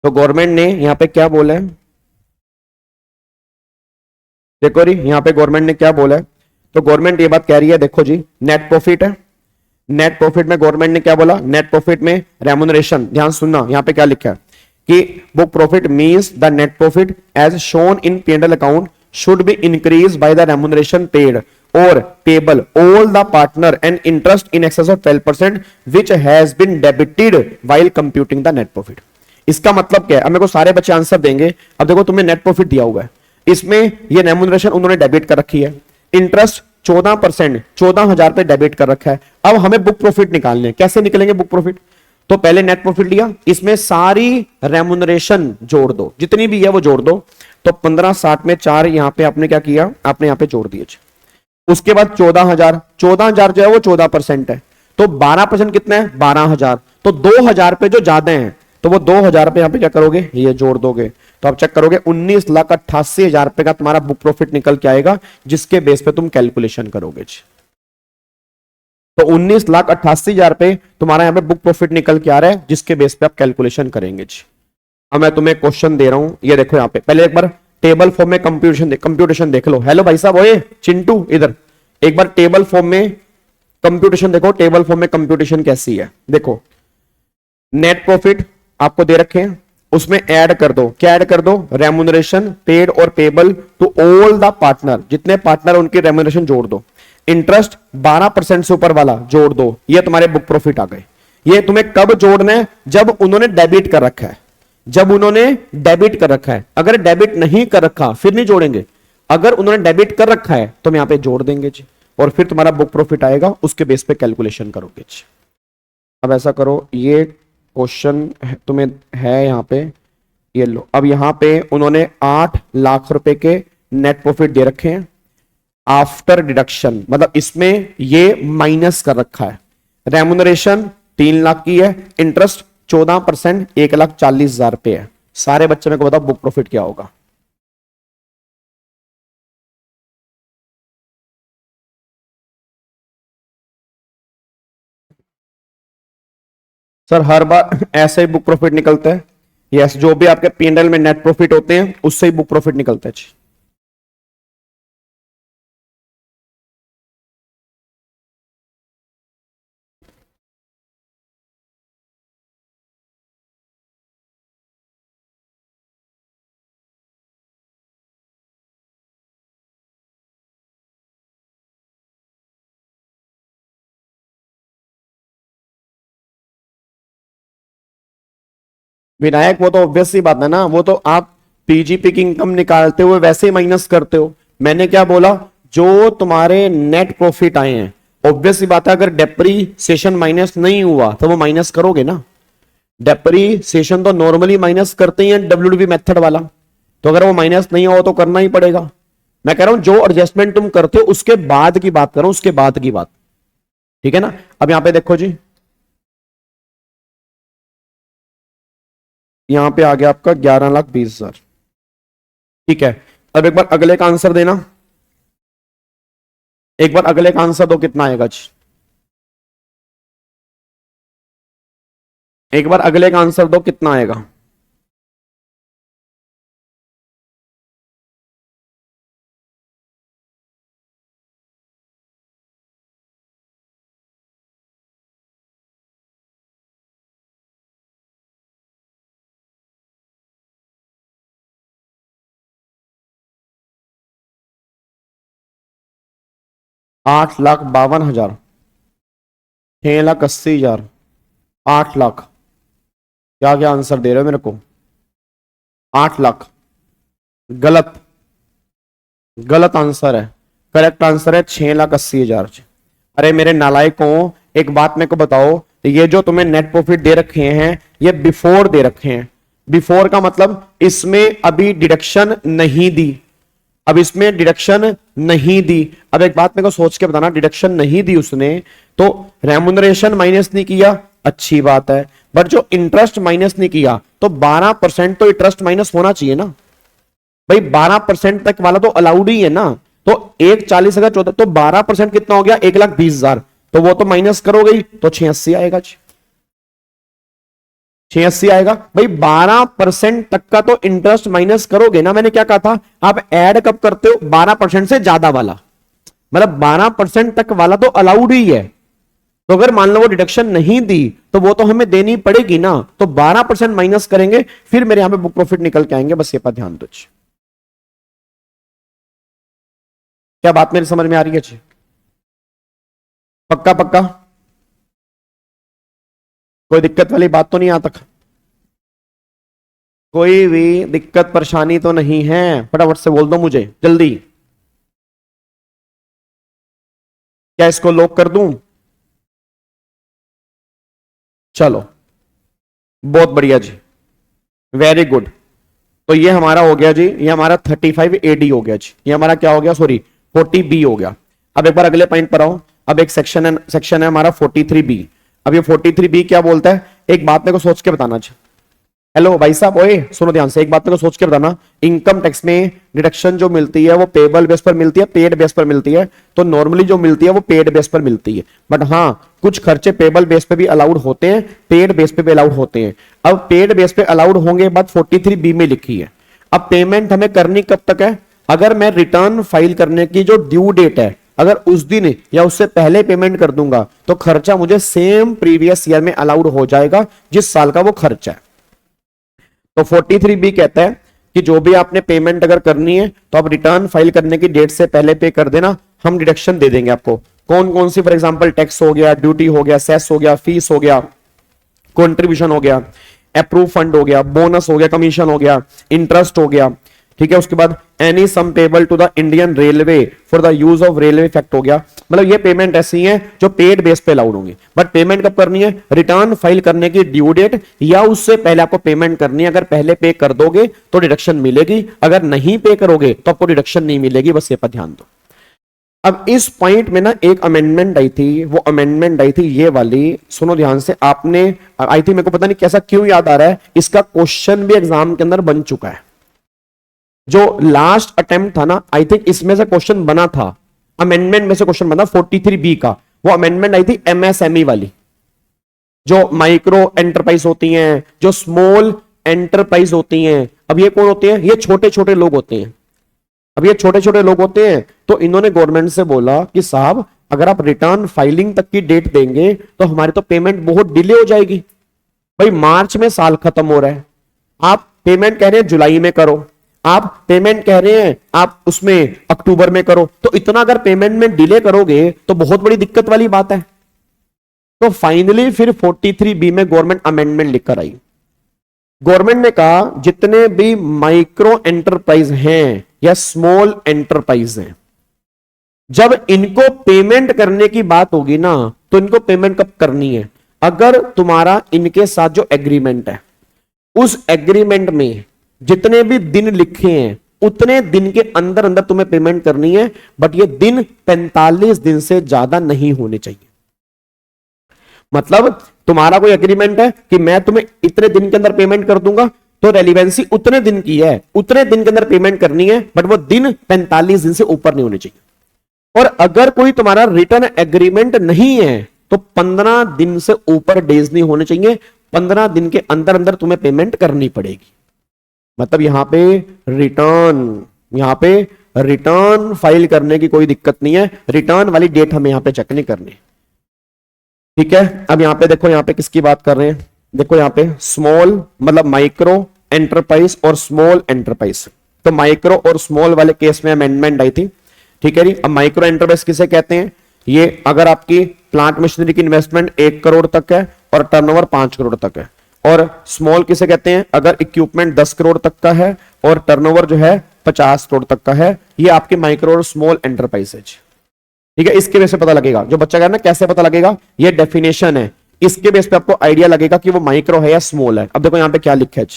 तो गवर्नमेंट ने यहां पे क्या बोला है, देखो जी यहां पे गवर्नमेंट ने क्या बोला है, तो गवर्नमेंट ये बात कह रही है, देखो जी नेट प्रॉफिट है, नेट प्रॉफिट में गवर्नमेंट ने क्या बोला, नेट प्रॉफिट में रेम्युनरेशन, ध्यान सुनना यहां पे क्या लिखा है कि book profit means the net profit as shown in PNL account should be increase by the remuneration paid और payable all the partner and interest in excess of 12% which has been debited while computing the net profit. इसका मतलब क्या है, अब मेरे को सारे बच्चे आंसर देंगे। अब देखो तुम्हें नेट प्रॉफिट दिया हुआ है, इसमें ये रेम्युनरेशन उन्होंने डेबिट कर रखी है, इंटरेस्ट 14%, 14,000 पे डेबिट कर रखा है। अब हमें बुक प्रॉफिट निकालने, कैसे निकलेंगे बुक प्रॉफिट? तो पहले नेट प्रॉफिट लिया, इसमें सारी रेम्युनरेशन जोड़ दो, जितनी भी है वो जोड़ दो, तो 1560 में 4 यहां पे आपने क्या किया, आपने यहां पे जोड़ दिए। उसके बाद 14,000, 14,000 जो है वो 14% है, तो 12% कितना है, 12,000, तो 2,000 पे जो ज्यादा है तो वो 2,000 पे यहां पे क्या करोगे, ये जोड़ दोगे, तो आप चेक करोगे 19,88,000 रुपए का तुम्हारा बुक प्रॉफिट निकल के आएगा, जिसके बेस पे तुम कैलकुलेशन करोगे। तो 19,88,000 पे तुम्हारा यहां पे बुक प्रॉफिट निकल के आ रहा है, जिसके बेस पे आप कैलकुलेशन करेंगे। अब मैं तुम्हें क्वेश्चन दे रहा हूं, ये देखो यहां पे पहले एक बार टेबल फॉर्म में कंप्यूटेशन देख लो। हेलो भाई साहब, ओए चिंटू इधर एक बार टेबल फॉर्म में कंप्यूटेशन देखो, टेबल फॉर्म में कंप्यूटेशन कैसी है देखो। नेट प्रॉफिट आपको दे रखे हैं, उसमें ऐड कर दो, क्या ऐड कर दो, रेम्युनरेशन पेड और payable to all the partner, जितने पार्टनर उनकी रेम्युनरेशन जोड़ दो, इंटरेस्ट 12% से ऊपर वाला जोड़ दो, ये तुम्हारे बुक प्रॉफिट आ गए। ये तुम्हें कब जोड़ना है, जब उन्होंने डेबिट कर रखा है, जब उन्होंने डेबिट कर रखा है। अगर डेबिट नहीं कर रखा फिर नहीं जोड़ेंगे, अगर उन्होंने डेबिट कर रखा है तो हम यहां पे जोड़ देंगे जी, और फिर तुम्हारा बुक प्रॉफिट आएगा, उसके बेस पे कैलकुलेशन करोगे जी। अब ऐसा करो, ये क्वेश्चन तुम्हें है यहां पे, ये लो। अब यहां पे उन्होंने 8 लाख रुपए के नेट प्रॉफिट दे रखे हैं आफ्टर डिडक्शन, मतलब इसमें ये माइनस कर रखा है। रेम्युनरेशन 3 लाख की है, इंटरेस्ट 14%, 1,40,000 रुपए है। सारे बच्चे मेरे को बताओ बुक प्रॉफिट क्या होगा? सर हर बार ऐसे ही बुक प्रॉफिट निकलता है, यस, जो भी आपके पीएनएल में नेट प्रॉफिट होते हैं उससे ही बुक प्रॉफिट निकलता है। विनायक वो तो ऑब्वियस सी बात है ना, वो तो आप पीजीपी की इनकम निकालते हुए वैसे ही माइनस करते हो। मैंने क्या बोला, जो तुम्हारे नेट प्रॉफिट आए हैं, ऑब्वियस सी बात है अगर डेप्रीसिएशन माइनस नहीं हुआ तो वो माइनस करोगे ना। डेप्रीसिएशन तो नॉर्मली माइनस करते ही हैं डब्ल्यूडीपी मेथड वाला, तो अगर वो माइनस नहीं हो तो करना ही पड़ेगा। मैं कह रहा हूं जो एडजस्टमेंट तुम करते हो उसके बाद की बात करो, उसके बाद की बात, ठीक है ना। अब यहां पे देखो जी, यहां पे आ गया आपका 11,20,000, ठीक है। अब एक बार अगले का आंसर देना, एक बार अगले का आंसर दो, कितना आएगा जी, एक बार अगले का आंसर दो, कितना आएगा। $8,52,000, 6,80,000, 8 लाख। क्या क्या आंसर दे रहे हो मेरे को, 8 लाख। गलत, गलत आंसर है। करेक्ट आंसर है 6,80,000। अरे मेरे नालायकों, एक बात मेरे को बताओ, ये जो तुम्हें नेट प्रॉफिट दे रखे हैं ये बिफोर दे रखे हैं। बिफोर का मतलब इसमें अभी डिडक्शन नहीं दी, अब इसमें डिडक्शन नहीं दी। अब एक बात मेरे को सोच के बताना, डिडक्शन नहीं दी उसने तो रेमुनरेशन माइनस नहीं किया, अच्छी बात है, बट जो इंटरेस्ट माइनस नहीं किया तो 12% तो इंटरेस्ट माइनस होना चाहिए ना भाई। 12% तक वाला तो अलाउड ही है ना। तो 1,40 अगर 14 तो 12% कितना हो गया, 1,20,000, तो वो तो माइनस करोगे ही, तो 680 आएगा जी, 680 आएगा भाई। 12% तक का तो इंटरेस्ट माइनस करोगे ना। मैंने क्या कहा था, आप ऐड कब करते हो, 12% से ज्यादा वाला, मतलब 12% तक वाला तो अलाउड ही है। तो अगर मान लो वो डिडक्शन नहीं दी तो वो तो हमें देनी पड़ेगी ना, तो 12% माइनस करेंगे फिर मेरे यहां पे बुक प्रॉफिट निकल के आएंगे, बस ये पर ध्यान दो। क्या बात मेरी समझ में आ रही है जी, पक्का पक्का, कोई दिक्कत वाली बात तो नहीं यहां तक, कोई भी दिक्कत परेशानी तो नहीं है, फटाफट से बोल दो मुझे जल्दी। क्या इसको लॉक कर दूं, चलो बहुत बढ़िया जी, वेरी गुड। तो ये हमारा हो गया जी, ये हमारा 35 AD हो गया जी, ये हमारा क्या हो गया, सॉरी 40B हो गया। अब एक बार अगले पॉइंट पर आओ। अब एक सेक्शन है हमारा 43B। अब ये 43B क्या बोलता है, एक बात मेरे को सोच के बताना चाहिए। हेलो भाई साहब, ओए सुनो ध्यान से, एक बात मेरे को सोच के बताना। इनकम टैक्स में डिडक्शन जो मिलती है वो पेबल बेस पर मिलती है, पेड बेस पर मिलती है। तो नॉर्मली जो मिलती है वो पेड बेस पर मिलती है, बट हाँ कुछ खर्चे पेबल बेस पे भी अलाउड होते हैं, पेड बेस पे भी अलाउड होते हैं। अब पेड बेस पे अलाउड होंगे, बात 43B में लिखी है। अब पेमेंट हमें करनी कब तक है, अगर मैं रिटर्न फाइल करने की जो ड्यू डेट है अगर उस दिन या उससे पहले पेमेंट कर दूंगा तो खर्चा मुझे सेम प्रीवियस ईयर में अलाउड हो जाएगा जिस साल का वो खर्चा है। तो 43B कहता है कि जो भी आपने पेमेंट अगर करनी है तो आप रिटर्न फाइल करने की डेट से पहले पे कर देना, हम डिडक्शन दे देंगे आपको। कौन कौन सी, फॉर एग्जांपल टैक्स हो गया, ड्यूटी हो गया, सेस हो गया, फीस हो गया, कंट्रीब्यूशन हो गया, अप्रूव फंड हो गया, बोनस हो गया, कमीशन हो गया, इंटरेस्ट हो गया, ठीक है। उसके बाद any sum payable to the Indian railway for the use of railway effect हो गया। मतलब ये पेमेंट ऐसी है जो पेड बेस पे अलाउड होंगी, बट पेमेंट कब करनी है, रिटर्न फाइल करने की ड्यू डेट या उससे पहले आपको पेमेंट करनी है। अगर पहले पे कर दोगे तो डिडक्शन मिलेगी, अगर नहीं पे करोगे तो आपको डिडक्शन नहीं मिलेगी, बस ये पर ध्यान दो। अब इस पॉइंट में ना एक अमेंडमेंट आई थी, वो अमेंडमेंट आई थी ये वाली, सुनो ध्यान से। आपने आई थी, मेरे को पता नहीं कैसा क्यों याद आ रहा है, इसका क्वेश्चन भी एग्जाम के अंदर बन चुका है। जो लास्ट अटेम्प्ट था ना, आई थिंक इसमें से क्वेश्चन बना था, अमेंडमेंट में से क्वेश्चन बना 43B का। वो अमेंडमेंट आई थी MSME वाली, जो माइक्रो एंटरप्राइज होती हैं, जो स्मॉल एंटरप्राइज होती हैं। अब ये कौन होते हैं, ये छोटे छोटे लोग होते हैं। अब ये छोटे छोटे लोग होते हैं, तो इन्होंने गवर्नमेंट से बोला कि साहब अगर आप रिटर्न फाइलिंग तक की डेट देंगे तो हमारी तो पेमेंट बहुत डिले हो जाएगी। भाई मार्च में साल खत्म हो रहा है, आप पेमेंट कह रहे हैं जुलाई में करो, आप पेमेंट कह रहे हैं आप उसमें अक्टूबर में करो, तो इतना अगर पेमेंट में डिले करोगे तो बहुत बड़ी दिक्कत वाली बात है। तो फाइनली फिर 43B में गवर्नमेंट अमेंडमेंट लिखकर आई। गवर्नमेंट ने कहा जितने भी माइक्रो एंटरप्राइज हैं या स्मॉल एंटरप्राइज हैं, जब इनको पेमेंट करने की बात होगी ना, तो इनको पेमेंट कब करनी है? अगर तुम्हारा इनके साथ जो एग्रीमेंट है, उस एग्रीमेंट में जितने भी दिन लिखे हैं उतने दिन के अंदर अंदर तुम्हें पेमेंट करनी है, बट ये दिन 45 दिन से ज्यादा नहीं होने चाहिए। मतलब तुम्हारा कोई एग्रीमेंट है कि मैं तुम्हें इतने दिन के अंदर पेमेंट कर दूंगा, तो रेलिवेंसी उतने दिन की है, उतने दिन के अंदर पेमेंट करनी है, बट वो दिन 45 दिन से ऊपर नहीं होने चाहिए। और अगर कोई तुम्हारा रिटर्न एग्रीमेंट नहीं है तो 15 दिन से ऊपर डेज नहीं होने चाहिए, 15 दिन के अंदर अंदर तुम्हें पेमेंट करनी पड़ेगी। मतलब यहां पे रिटर्न फाइल करने की कोई दिक्कत नहीं है, रिटर्न वाली डेट हमें यहां पे चेक नहीं करनी। ठीक है, अब यहां पे देखो, यहां पे किसकी बात कर रहे हैं? देखो यहां पे स्मॉल मतलब माइक्रो एंटरप्राइज और स्मॉल एंटरप्राइज। तो माइक्रो और स्मॉल वाले केस में अमेंडमेंट आई थी। ठीक है जी। अब माइक्रो एंटरप्राइज किसे कहते हैं? ये अगर आपकी प्लांट मशीनरी की इन्वेस्टमेंट 1 करोड़ तक है और टर्नओवर 5 करोड़ तक है। और स्मॉल किसे कहते हैं? अगर इक्विपमेंट 10 करोड़ तक का है और टर्नओवर जो है 50 करोड़ तक का है, ये आपकी माइक्रो और स्मॉल एंटरप्राइज है। ठीक है, इसके बेस पे पता लगेगा। जो बच्चा कह रहा है ना कैसे पता लगेगा, ये डेफिनेशन है, इसके बेस पे आपको आइडिया लगेगा कि वो माइक्रो है या स्मॉल है। अब देखो यहां पे क्या लिखा है।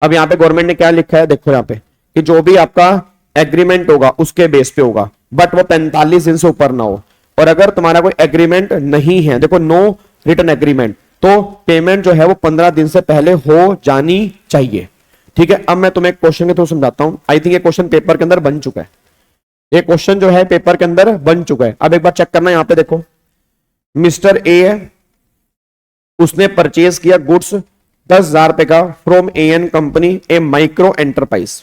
अब यहां पे गवर्नमेंट ने क्या लिखा है, देखो यहां पे कि जो भी आपका एग्रीमेंट होगा उसके बेस पे होगा, बट वो 45 दिन से ऊपर ना हो। और अगर तुम्हारा कोई एग्रीमेंट नहीं है, देखो नो रिटर्न एग्रीमेंट, तो पेमेंट जो है वो 15 दिन से पहले हो जानी चाहिए। ठीक है, अब मैं तुम्हें क्वेश्चन के थ्रू समझाता हूं। आई थिंक ये क्वेश्चन पेपर के अंदर बन चुका है, ये क्वेश्चन जो है पेपर के अंदर बन चुका है। अब एक बार चेक करना, यहां पे देखो मिस्टर ए है, उसने परचेज किया गुड्स 10,000 रुपए का from an company a micro enterprise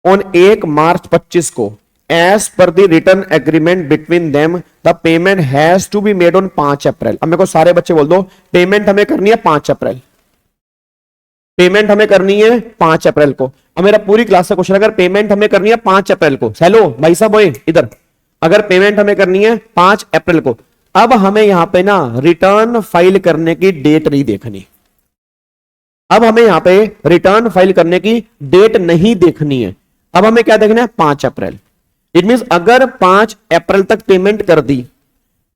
on 1 March 25 को। As per the return agreement between them the payment has to be made on 5 April. अब मेरे को सारे बच्चे बोल दो, पेमेंट हमें करनी है 5 अप्रैल, पेमेंट हमें करनी है 5 अप्रैल को। अब मेरा पूरी क्लास से क्वेश्चन, अगर पेमेंट हमें करनी है 5 अप्रैल को, हेलो भाई साहब ओए इधर, अगर पेमेंट हमें करनी है 5 अप्रैल को, अब हमें यहां पे ना रिटर्न फाइल करने की डेट नहीं देखनी। अब हमें यहां पे रिटर्न फाइल करने की डेट नहीं देखनी है, अब हमें क्या देखना है? 5 अप्रैल। इट मींस अगर 5 अप्रैल तक पेमेंट कर दी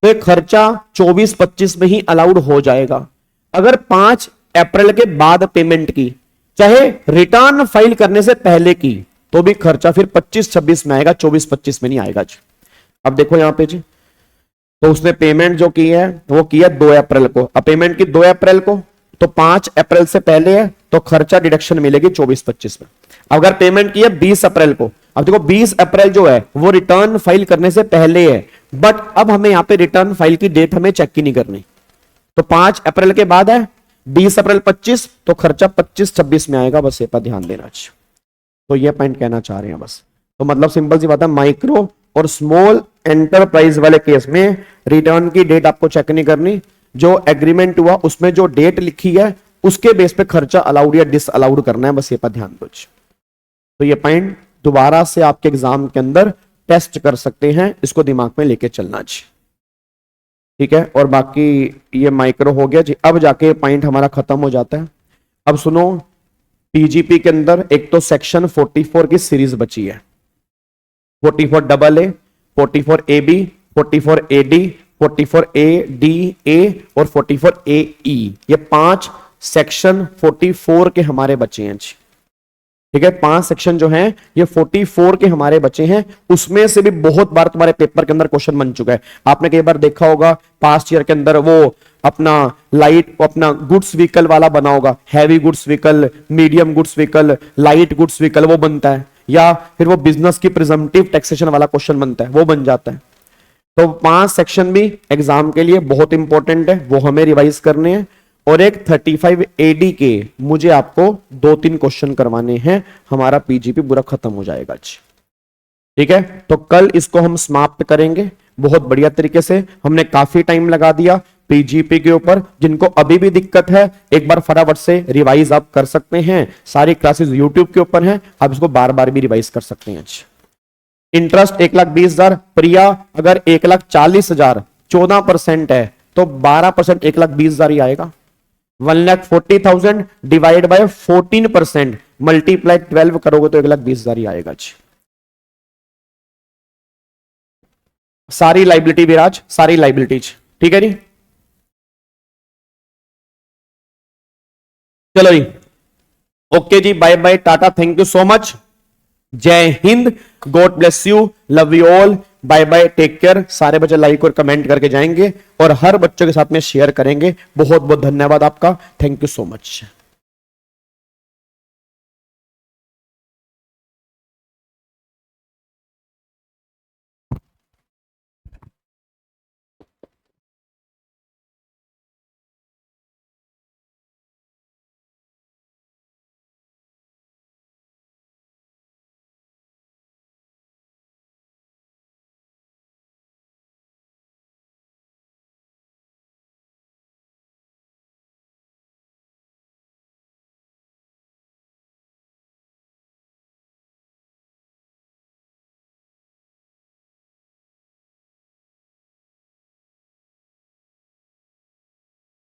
तो खर्चा 24-25 में ही अलाउड हो जाएगा। अगर 5 अप्रैल के बाद पेमेंट की, चाहे रिटर्न फाइल करने से पहले की, तो भी खर्चा फिर 25-26 में आएगा, 24-25 में नहीं आएगा जी। अब देखो यहां पे जी, तो उसने पेमेंट जो की है वो किया 2 अप्रैल को। अब पेमेंट की 2 अप्रैल को, तो 5 अप्रैल से पहले है, तो खर्चा डिडक्शन मिलेगी 24-25 में। अगर पेमेंट की है 20 अप्रैल को, अब देखो 20 अप्रैल जो है वो रिटर्न फाइल करने से पहले है, बट अब हमें यहां पे रिटर्न फाइल की डेट हमें चेक ही नहीं करनी। तो 5 अप्रैल के बाद है 20 अप्रैल 25, तो खर्चा 25-26 में आएगा, बस ये पर ध्यान देना। तो ये पॉइंट कहना चाह रहे हैं बस। तो मतलब सिंपल सी बात है, माइक्रो और स्मॉल एंटरप्राइज वाले केस में रिटर्न की डेट आपको चेक नहीं करनी, जो एग्रीमेंट हुआ उसमें जो डेट लिखी है उसके बेस पे खर्चा अलाउड या डिस अलाउड करना है, बस ये पर ध्यान दो। तो ये पॉइंट दोबारा से आपके एग्जाम के अंदर टेस्ट कर सकते हैं, इसको दिमाग में लेके चलना जी। ठीक है, और बाकी ये माइक्रो हो गया जी। अब जाके पॉइंट हमारा खत्म हो जाता है। अब सुनो, पीजीपी के अंदर एक तो सेक्शन 44 की सीरीज बची है, 44AA, 44AB, 44AD, 44ADA और 44AE, ये 5 सेक्शन 44 के हमारे बचे हैं जी। ठीक है, 5 सेक्शन जो हैं ये 44 के हमारे बचे हैं। उसमें से भी बहुत बार तुम्हारे पेपर के अंदर क्वेश्चन बन चुका है। आपने कई बार देखा होगा पास्ट ईयर के अंदर, वो अपना लाइट अपना गुड्स व्हीकल वाला बना होगा, heavy goods vehicle, medium goods vehicle, light goods vehicle, वो बनता है। या फिर वो बिजनेस की प्रिजम्पटिव टैक्सेशन वाला क्वेश्चन बनता है, वो बन जाता है। तो 5 सेक्शन भी एग्जाम के लिए बहुत इंपॉर्टेंट है, वो हमें रिवाइज करने हैं। और एक 35 AD के मुझे आपको 2-3 क्वेश्चन करवाने हैं, हमारा पीजीपी पूरा खत्म हो जाएगा जी। ठीक है, तो कल इसको हम समाप्त करेंगे बहुत बढ़िया तरीके से। हमने काफी टाइम लगा दिया पीजीपी के ऊपर। जिनको अभी भी दिक्कत है, एक बार फटाफट से रिवाइज आप कर सकते हैं। सारी क्लासेस यूट्यूब के ऊपर हैं, आप इसको बार बार भी रिवाइज कर सकते हैं। इंटरेस्ट 1,20,000, प्रिया अगर 1,40,000 14% है तो 12% 1,20,000 ही आएगा। 1,40,000 डिवाइड बाय 14%, मल्टीप्लाई 12 करोगे तो 1,20,000 ही आएगा जी। सारी लाइबिलिटी विराज, सारी लाइबिलिटीज, ठीक है जी। चलो जी, ओके जी, bye bye, tata, thank you so much, Jai Hind, God bless you, love you all, bye bye, take care. सारे बच्चे लाइक और कमेंट करके जाएंगे और हर बच्चों के साथ में शेयर करेंगे। बहुत बहुत धन्यवाद आपका, थैंक यू सो मच।